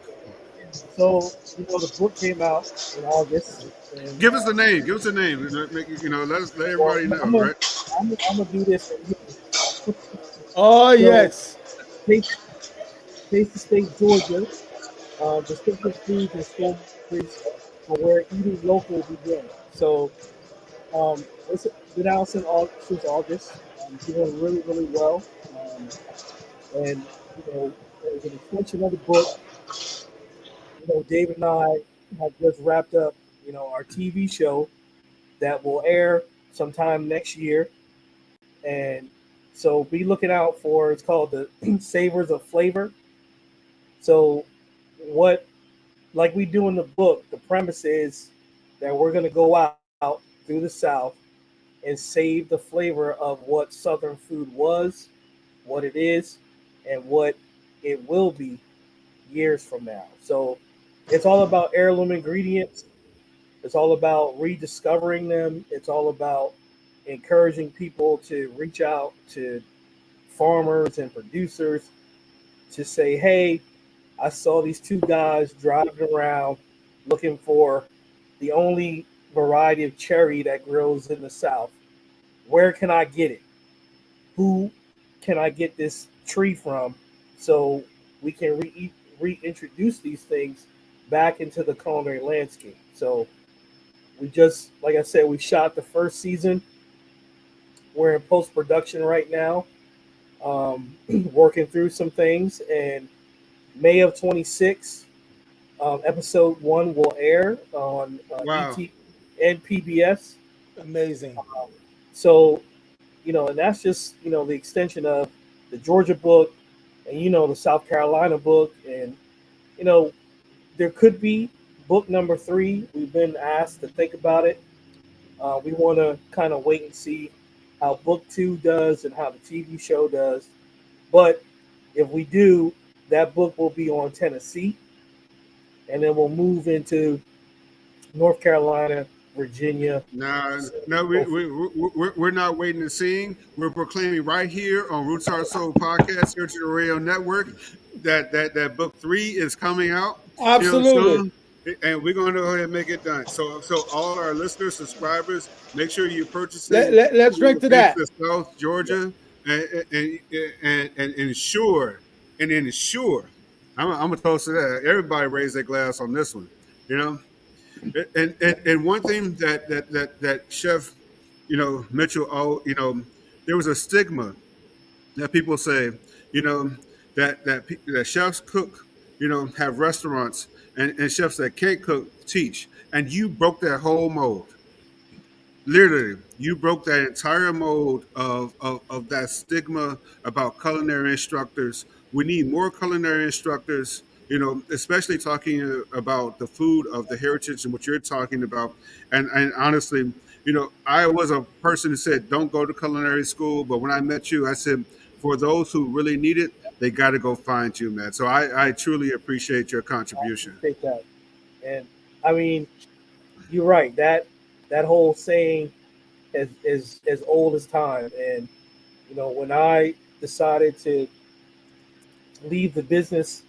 So, you know, the book came out in August. Give us the name. Give us the name. You know, let everybody know, right? I'm gonna do this. Oh, yes. Taste the State, Georgia. Distinctive foods and stories for where eating local begins. So, it's been out since August. Doing really, really well. And as an extension of the book, David and I have just wrapped up, our TV show that will air sometime next year. And so be looking out for, it's called the Savors of Flavor. So what, like we do in the book, the premise is that we're going to go out through the South and save the flavor of what Southern food was, what it is, and what it will be years from now. So it's all about heirloom ingredients. It's all about rediscovering them. It's all about encouraging people to reach out to farmers and producers to say, hey, I saw these two guys driving around looking for the only variety of cherry that grows in the South. Where can I get it? Who can I get this tree from so we can reintroduce these things back into the culinary landscape? So we just, like I said, we shot the first season. We're in post production right now, working through some things. And May of 26, episode 1 will air on Wow. ET and PBS. Amazing. So, and that's just, the extension of the Georgia book and, the South Carolina book. And, there could be book number 3. We've been asked to think about it. We want to kind of wait and see how book 2 does and how the TV show does. But if we do, that book will be on Tennessee. And then we'll move into North Carolina, Virginia. No, we're not waiting and seeing. We're proclaiming right here on Roots Heart Soul Podcast, here to the Radio Network, that book 3 is coming out. Absolutely. And we're going to go ahead and make it done. So all our listeners, subscribers, make sure you purchase it. Let's drink to that. South Georgia, and ensure. I'm gonna toast to that. Everybody raise their glass on this one. And one thing that Chef, Mitchell, there was a stigma that people say, that chefs cook, have restaurants, and chefs that can't cook teach, and you broke that whole mold. Literally, you broke that entire mold of that stigma about culinary instructors. We need more culinary instructors, especially talking about the food of the heritage and what you're talking about. And honestly, I was a person who said, don't go to culinary school. But when I met you, I said, for those who really need it, they got to go find you, man. So I truly appreciate your contribution. I appreciate that. And I mean, you're right. That whole saying is as old as time. And when I decided to leave the business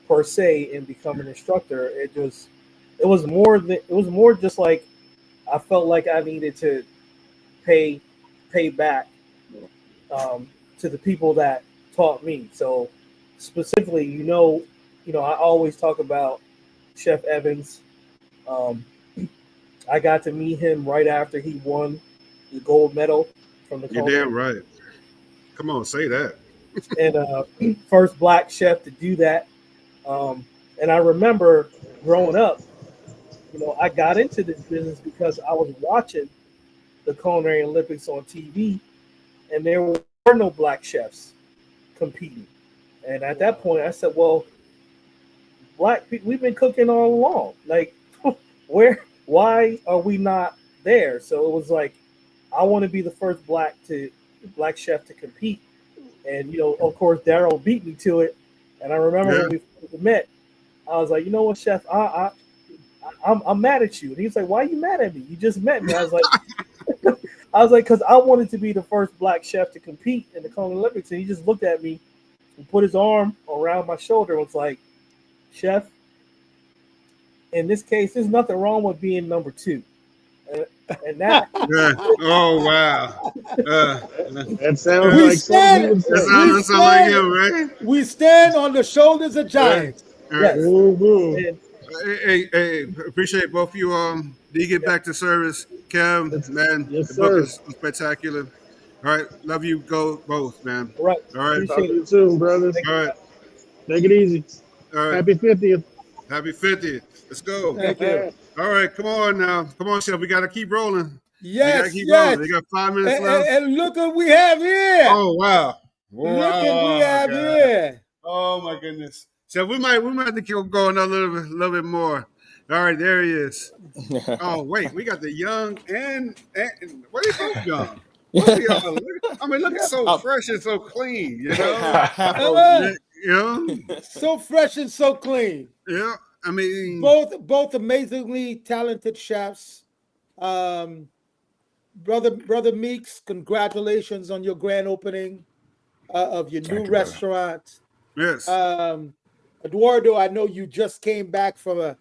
per se and become an instructor, it was more just like I felt like I needed to pay back to the people that taught me. So specifically, I always talk about Chef Evans. I got to meet him right after he won the gold medal from the You're damn right. Come on, say that. And first black chef to do that. And I remember growing up, I got into this business because I was watching the Culinary Olympics on TV, and there were no black chefs competing. And at that point, I said, well, black people, we've been cooking all along. Like, why are we not there? So it was like, I want to be the first black chef to compete. And, of course, Daryl beat me to it. And I remember when we first met, I was like, you know what, Chef, I'm mad at you. And he's like, why are you mad at me? You just met me. I was like, because I wanted to be the first black chef to compete in the Culinary Olympics. And he just looked at me and put his arm around my shoulder and was like, Chef, in this case, there's nothing wrong with being number 2. And that. Oh, wow. That sounds like something you would say. That sounds like him, right? We stand on the shoulders of giants. Yes. Mm-hmm. Hey, appreciate both of you. Do you get back to service? Kev, man, Yes, the book sir. is spectacular. All right. Love you both, man. All right. All right. Talk Appreciate to it. you soon, brothers. Thank All right. Take it easy. All right. Happy 50th. Happy 50th. Let's go. Thank you. All right. Come on now. Come on, Chef. We got to keep rolling. We got to Yes, keep rolling. yes. We got 5 minutes left. And look what we have here. Oh, wow. Look what we Oh, have God. here. Oh, my goodness. So we might have to keep going a little bit more. All right. There he is. Oh, wait. We got the young and what are you young? Both of y'all, looking so fresh and so clean, you know? You know? So fresh and so clean. Yeah. I mean, Both amazingly talented chefs. Brother Meeks, congratulations on your grand opening of your new restaurant. Yes. Eduardo, I know you just came back from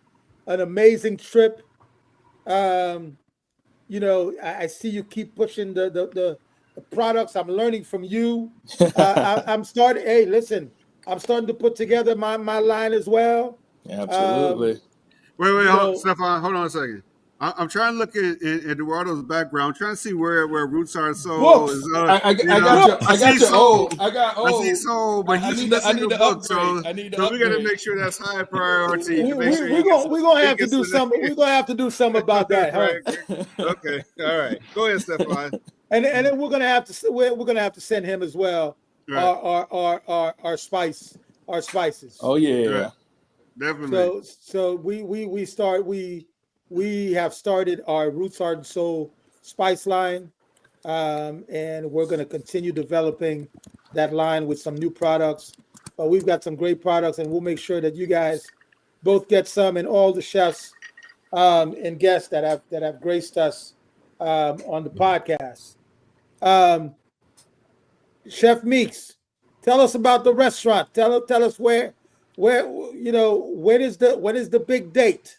an amazing trip. You know, I see you keep pushing the products. I'm learning from you. I'm starting. Hey, listen, I'm starting to put together my line as well. Absolutely. Wait, Stephan, hold on a second. I'm trying to look at Eduardo's background. I'm trying to see where Roots Are Soul is. I got old. I see soul, but he's missing a book. So we got to make sure that's high priority. We're gonna have to do something. We're gonna have to do something about that, huh? Right. Okay. All right. Go ahead, Stephan. And then we're gonna have to send him as well. Right. Our spices. Oh yeah. Right. Definitely. So we have started our Roots Heart and Soul spice line, and we're going to continue developing that line with some new products. But we've got some great products, and we'll make sure that you guys both get some, and all the chefs and guests that have graced us on the podcast. Chef Meeks, tell us about the restaurant. Tell us where when is the big date?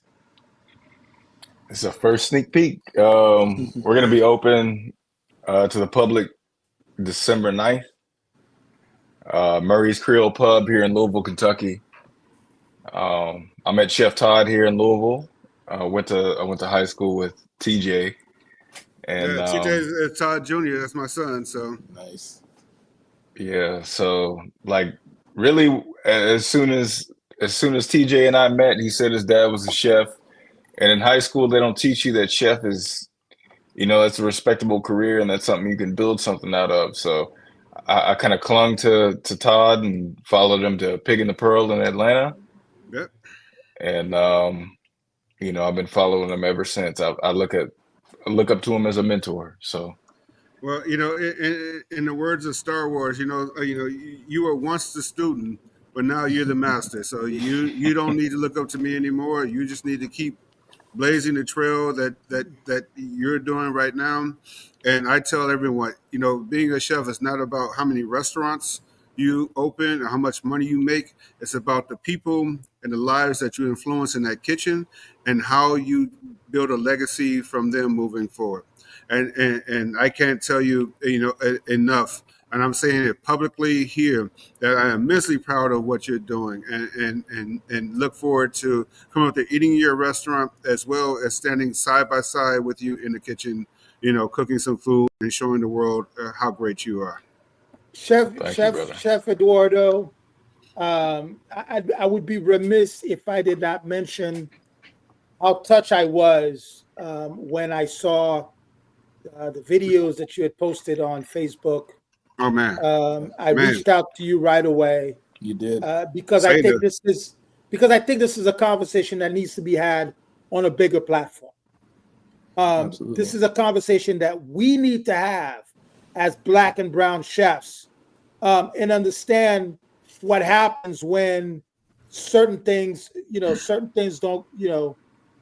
It's a first sneak peek. We're going to be open to the public December 9th. Murray's Creole Pub here in Louisville, Kentucky. I met Chef Todd here in Louisville. I went to high school with TJ. And TJ is Todd Jr. That's my son. So nice. Yeah. So like really, as soon as TJ and I met, he said his dad was a chef. And in high school, they don't teach you that chef is, that's a respectable career and that's something you can build something out of. So I kind of clung to Todd and followed him to Pig and the Pearl in Atlanta. Yep. And, I've been following him ever since. I look up to him as a mentor. So. Well, in the words of Star Wars, you were once the student, but now you're the master. So you don't need to look up to me anymore. You just need to keep blazing the trail that you're doing right now. And I tell everyone, being a chef is not about how many restaurants you open or how much money you make. It's about the people and the lives that you influence in that kitchen and how you build a legacy from them moving forward. And I can't tell you, enough. And I'm saying it publicly here that I am immensely proud of what you're doing and look forward to coming up there, eating your restaurant as well as standing side by side with you in the kitchen, cooking some food and showing the world how great you are. Chef Eduardo, I would be remiss if I did not mention how touched I was when I saw the videos that you had posted on Facebook. Oh man! I reached out to you right away. You did because I think this is a conversation that needs to be had on a bigger platform. This is a conversation that we need to have as Black and brown chefs, and understand what happens when certain things don't,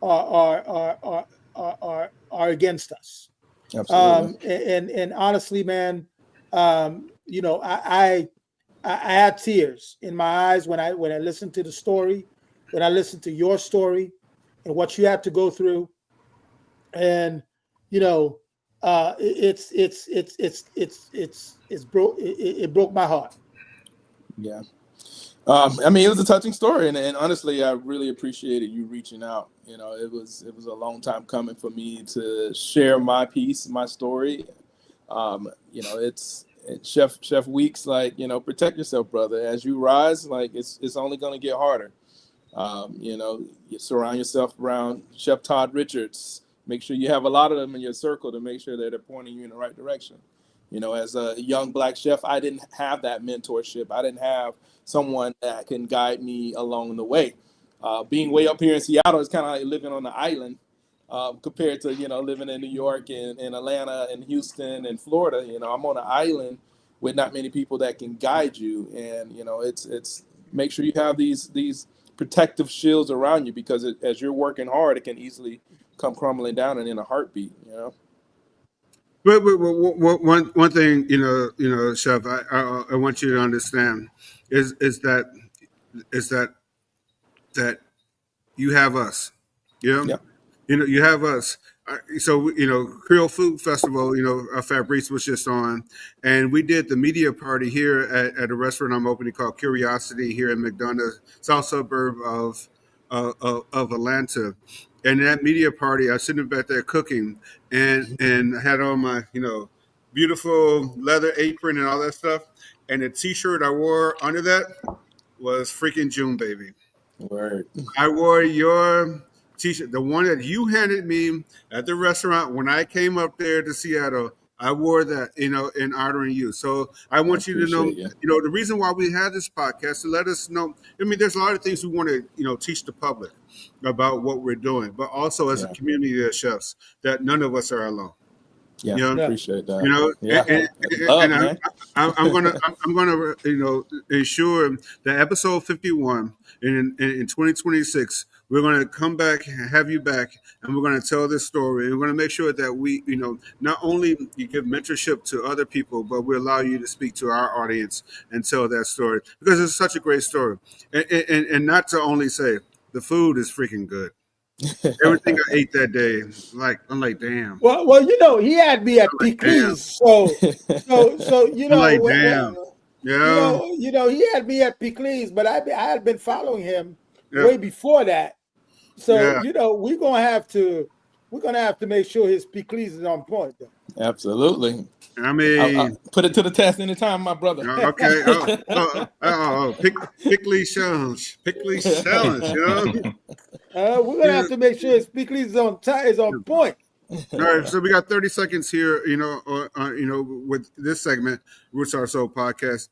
are against us. Absolutely. And honestly, man. I had tears in my eyes when I listened to the story, when I listened to your story and what you had to go through, and it broke my heart. Yeah. It was a touching story, and honestly, I really appreciated you reaching out. It was a long time coming for me to share my piece, my story. You know, it's Chef Weeks, like, you know, protect yourself, brother. As you rise, like it's only going to get harder. You know, you surround yourself around Chef Todd Richards. Make sure you have a lot of them in your circle to make sure that they're pointing you in the right direction. You know, as a young Black chef, I didn't have that mentorship. I didn't have someone that can guide me along the way. Being way up here in Seattle is kind of like living on the island compared to, you know, living in New York and Atlanta and Houston and Florida. You know, I'm on an island with not many people that can guide you. And, you know, it's make sure you have these protective shields around you, because as you're working hard, it can easily come crumbling down and in a heartbeat, you know? But one thing, Chef, I want you to understand is that you have us. Yep. You have us. So, Creole Food Festival, Fabrice was just on, and we did the media party here at a restaurant I'm opening called Curiosity here in McDonough, south suburb of Atlanta. And that media party, I was sitting back there cooking, and I had on my, beautiful leather apron and all that stuff. And the T-shirt I wore under that was freaking June Baby. Word. I wore your T-shirt, the one that you handed me at the restaurant when I came up there to Seattle. I wore that, in honoring you. So I want you to know, the reason why we had this podcast to let us know. I mean, there's a lot of things we want to, teach the public about what we're doing, but also as a community of chefs, that none of us are alone. Yeah, appreciate that. I'm gonna ensure that episode 51 in 2026, we're gonna come back, have you back, and we're gonna tell this story. And we're gonna make sure that we, not only you give mentorship to other people, but we allow you to speak to our audience and tell that story, because it's such a great story. And not to only say the food is freaking good. Everything I ate that day, I'm like, damn. Well, he had me at Piclis, so I'm like, damn. He had me at Piclis, but I had been following him way before that. So we're gonna have to make sure his Piclis is on point. Though. Absolutely. I mean, I'll put it to the test anytime, my brother. Okay. Piclis challenge. Piclis challenge. We're gonna have to make sure his Piclis is on point. All right, so we got 30 seconds here, with this segment, Roots Our Soul podcast.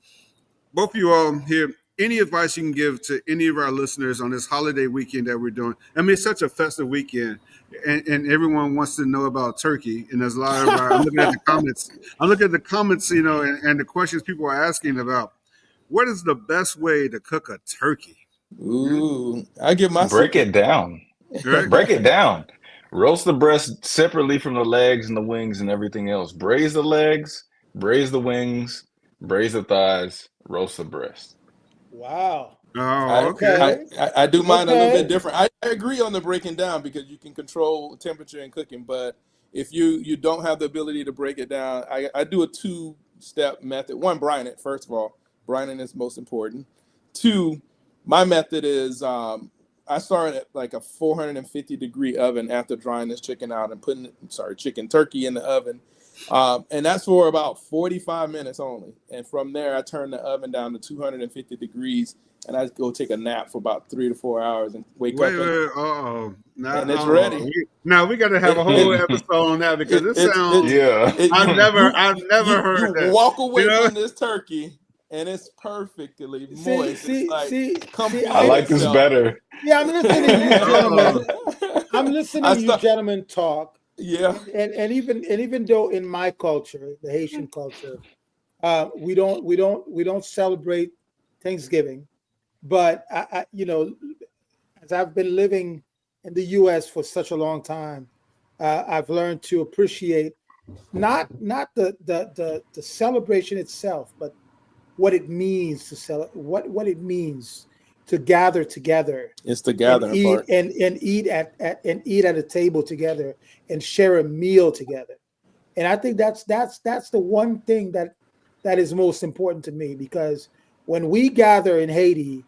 Both of you all here, any advice you can give to any of our listeners on this holiday weekend that we're doing? I mean, it's such a festive weekend, and everyone wants to know about turkey. And there's a lot of I'm looking at the comments. I'm looking at the comments, and the questions people are asking about. What is the best way to cook a turkey? Ooh, I give my break it down. Right? Break it down. Roast the breast separately from the legs and the wings and everything else. Braise the legs, braise the wings, braise the thighs, roast the breast. Wow. Oh, okay. I do mine a little bit different. I agree on the breaking down, because you can control temperature in cooking. But if you don't have the ability to break it down, I do a 2-step method. One, brine it, first of all. Brining is most important. 2, my method is I start at like a 450-degree oven after drying this chicken out and putting turkey in the oven. And that's for about 45 minutes only. And from there, I turn the oven down to 250 degrees, and I go take a nap for about 3 to 4 hours and wake up. And it's ready. Now we got to have a whole episode on that, because it sounds. I've never heard that. You walk away from this turkey, and it's perfectly moist. I like this better. Yeah, I'm listening to you gentlemen. I'm listening to you gentlemen talk. Yeah, and even though in my culture, the Haitian culture, we don't celebrate Thanksgiving, but I as I've been living in the U.S. for such a long time, I've learned to appreciate not the celebration itself, but what it means to what it means to gather together. It's the gathering part, and eat at a table together and share a meal together. And I think that's the one thing that is most important to me, because when we gather in Haiti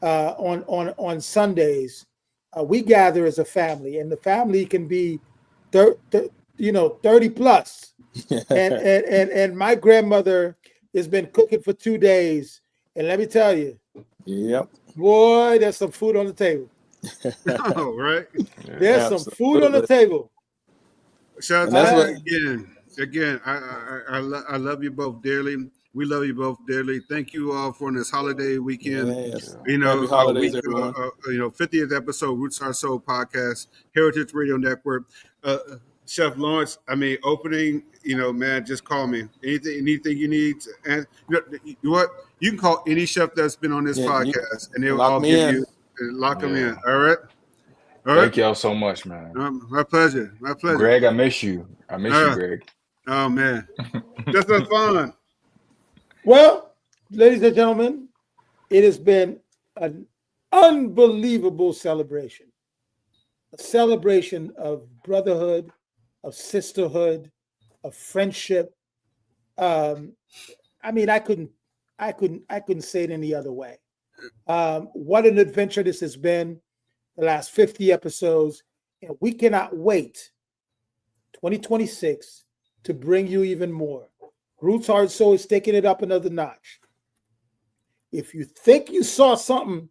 on Sundays, we gather as a family, and the family can be 30 plus. And my grandmother has been cooking for 2 days. And let me tell you, Yep. boy, there's some food on the table. Oh, right. There's some food on the table. Shout And out that's to what- you again. I love you both dearly. We love you both dearly. Thank you all for this holiday weekend. Yes. Happy Happy holidays, week, everyone. 50th episode, Roots Our Soul podcast, Heritage Radio Network. Chef Lawrence, opening, man, just call me. Anything you need. And you know what? You can call any chef that's been on this podcast, and they'll all give you, lock them in. All right? All right? Thank y'all so much, man. My pleasure. My pleasure. Greg, I miss you. I miss you, Greg. Oh, man. Just for fun. Well, ladies and gentlemen, it has been an unbelievable celebration. A celebration of brotherhood, of sisterhood, of friendship. I couldn't say it any other way. What an adventure this has been, the last 50 episodes, and we cannot wait 2026 to bring you even more. Roots Hard Soul is taking it up another notch. If you think you saw something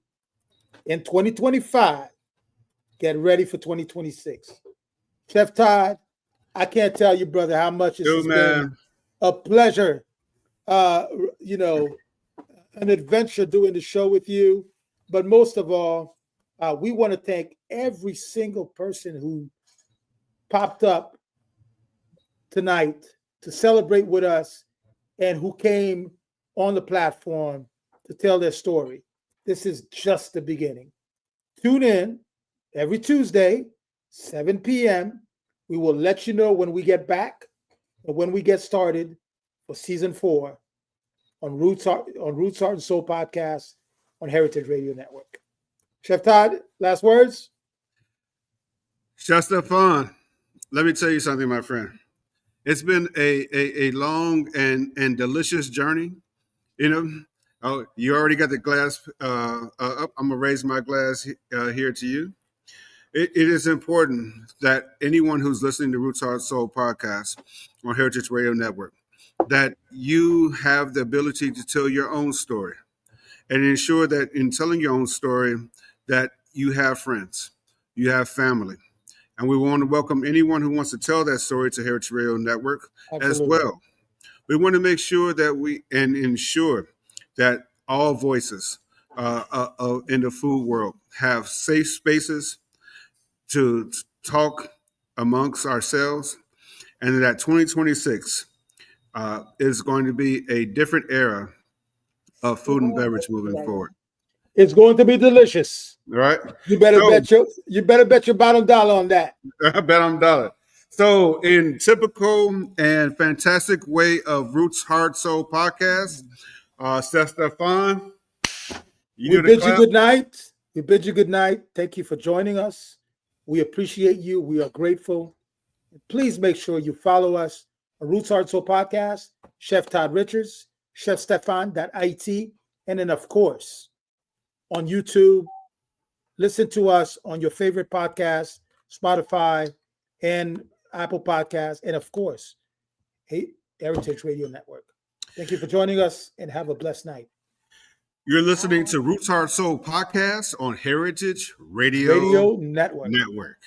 in 2025, get ready for 2026. Chef Todd, I can't tell you, brother, how much it has been a pleasure, an adventure doing the show with you. But most of all, we want to thank every single person who popped up tonight to celebrate with us and who came on the platform to tell their story. This is just the beginning. Tune in every Tuesday, 7 p.m. We will let you know when we get back and when we get started for season 4 on Roots Heart and Soul podcast on Heritage Radio Network. Chef Todd, last words? Chef Stephan, let me tell you something, my friend. It's been a long and delicious journey. You already got the glass up. I'm going to raise my glass here to you. It is important that anyone who's listening to Roots Heart Soul podcast on Heritage Radio Network, that you have the ability to tell your own story and ensure that in telling your own story that you have friends, you have family. And we want to welcome anyone who wants to tell that story to Heritage Radio Network as well. We want to make sure that we ensure that all voices in the food world have safe spaces to talk amongst ourselves, and that 2026 is going to be a different era of food and beverage moving forward. It's going to be delicious. Right? You better bet your bottom dollar on that. I bet on dollar. So, in typical and fantastic way of Roots Heart Soul podcast, Stephan, we bid you good night. We bid you good night. Thank you for joining us. We appreciate you. We are grateful. Please make sure you follow us on Roots Heart Soul podcast, Chef Todd Richards, Chef Stephan.it, and then, of course, on YouTube. Listen to us on your favorite podcast, Spotify, and Apple Podcasts, and of course, Heritage Radio Network. Thank you for joining us, and have a blessed night. You're listening to Roots Heart Soul podcast on Heritage Radio Network.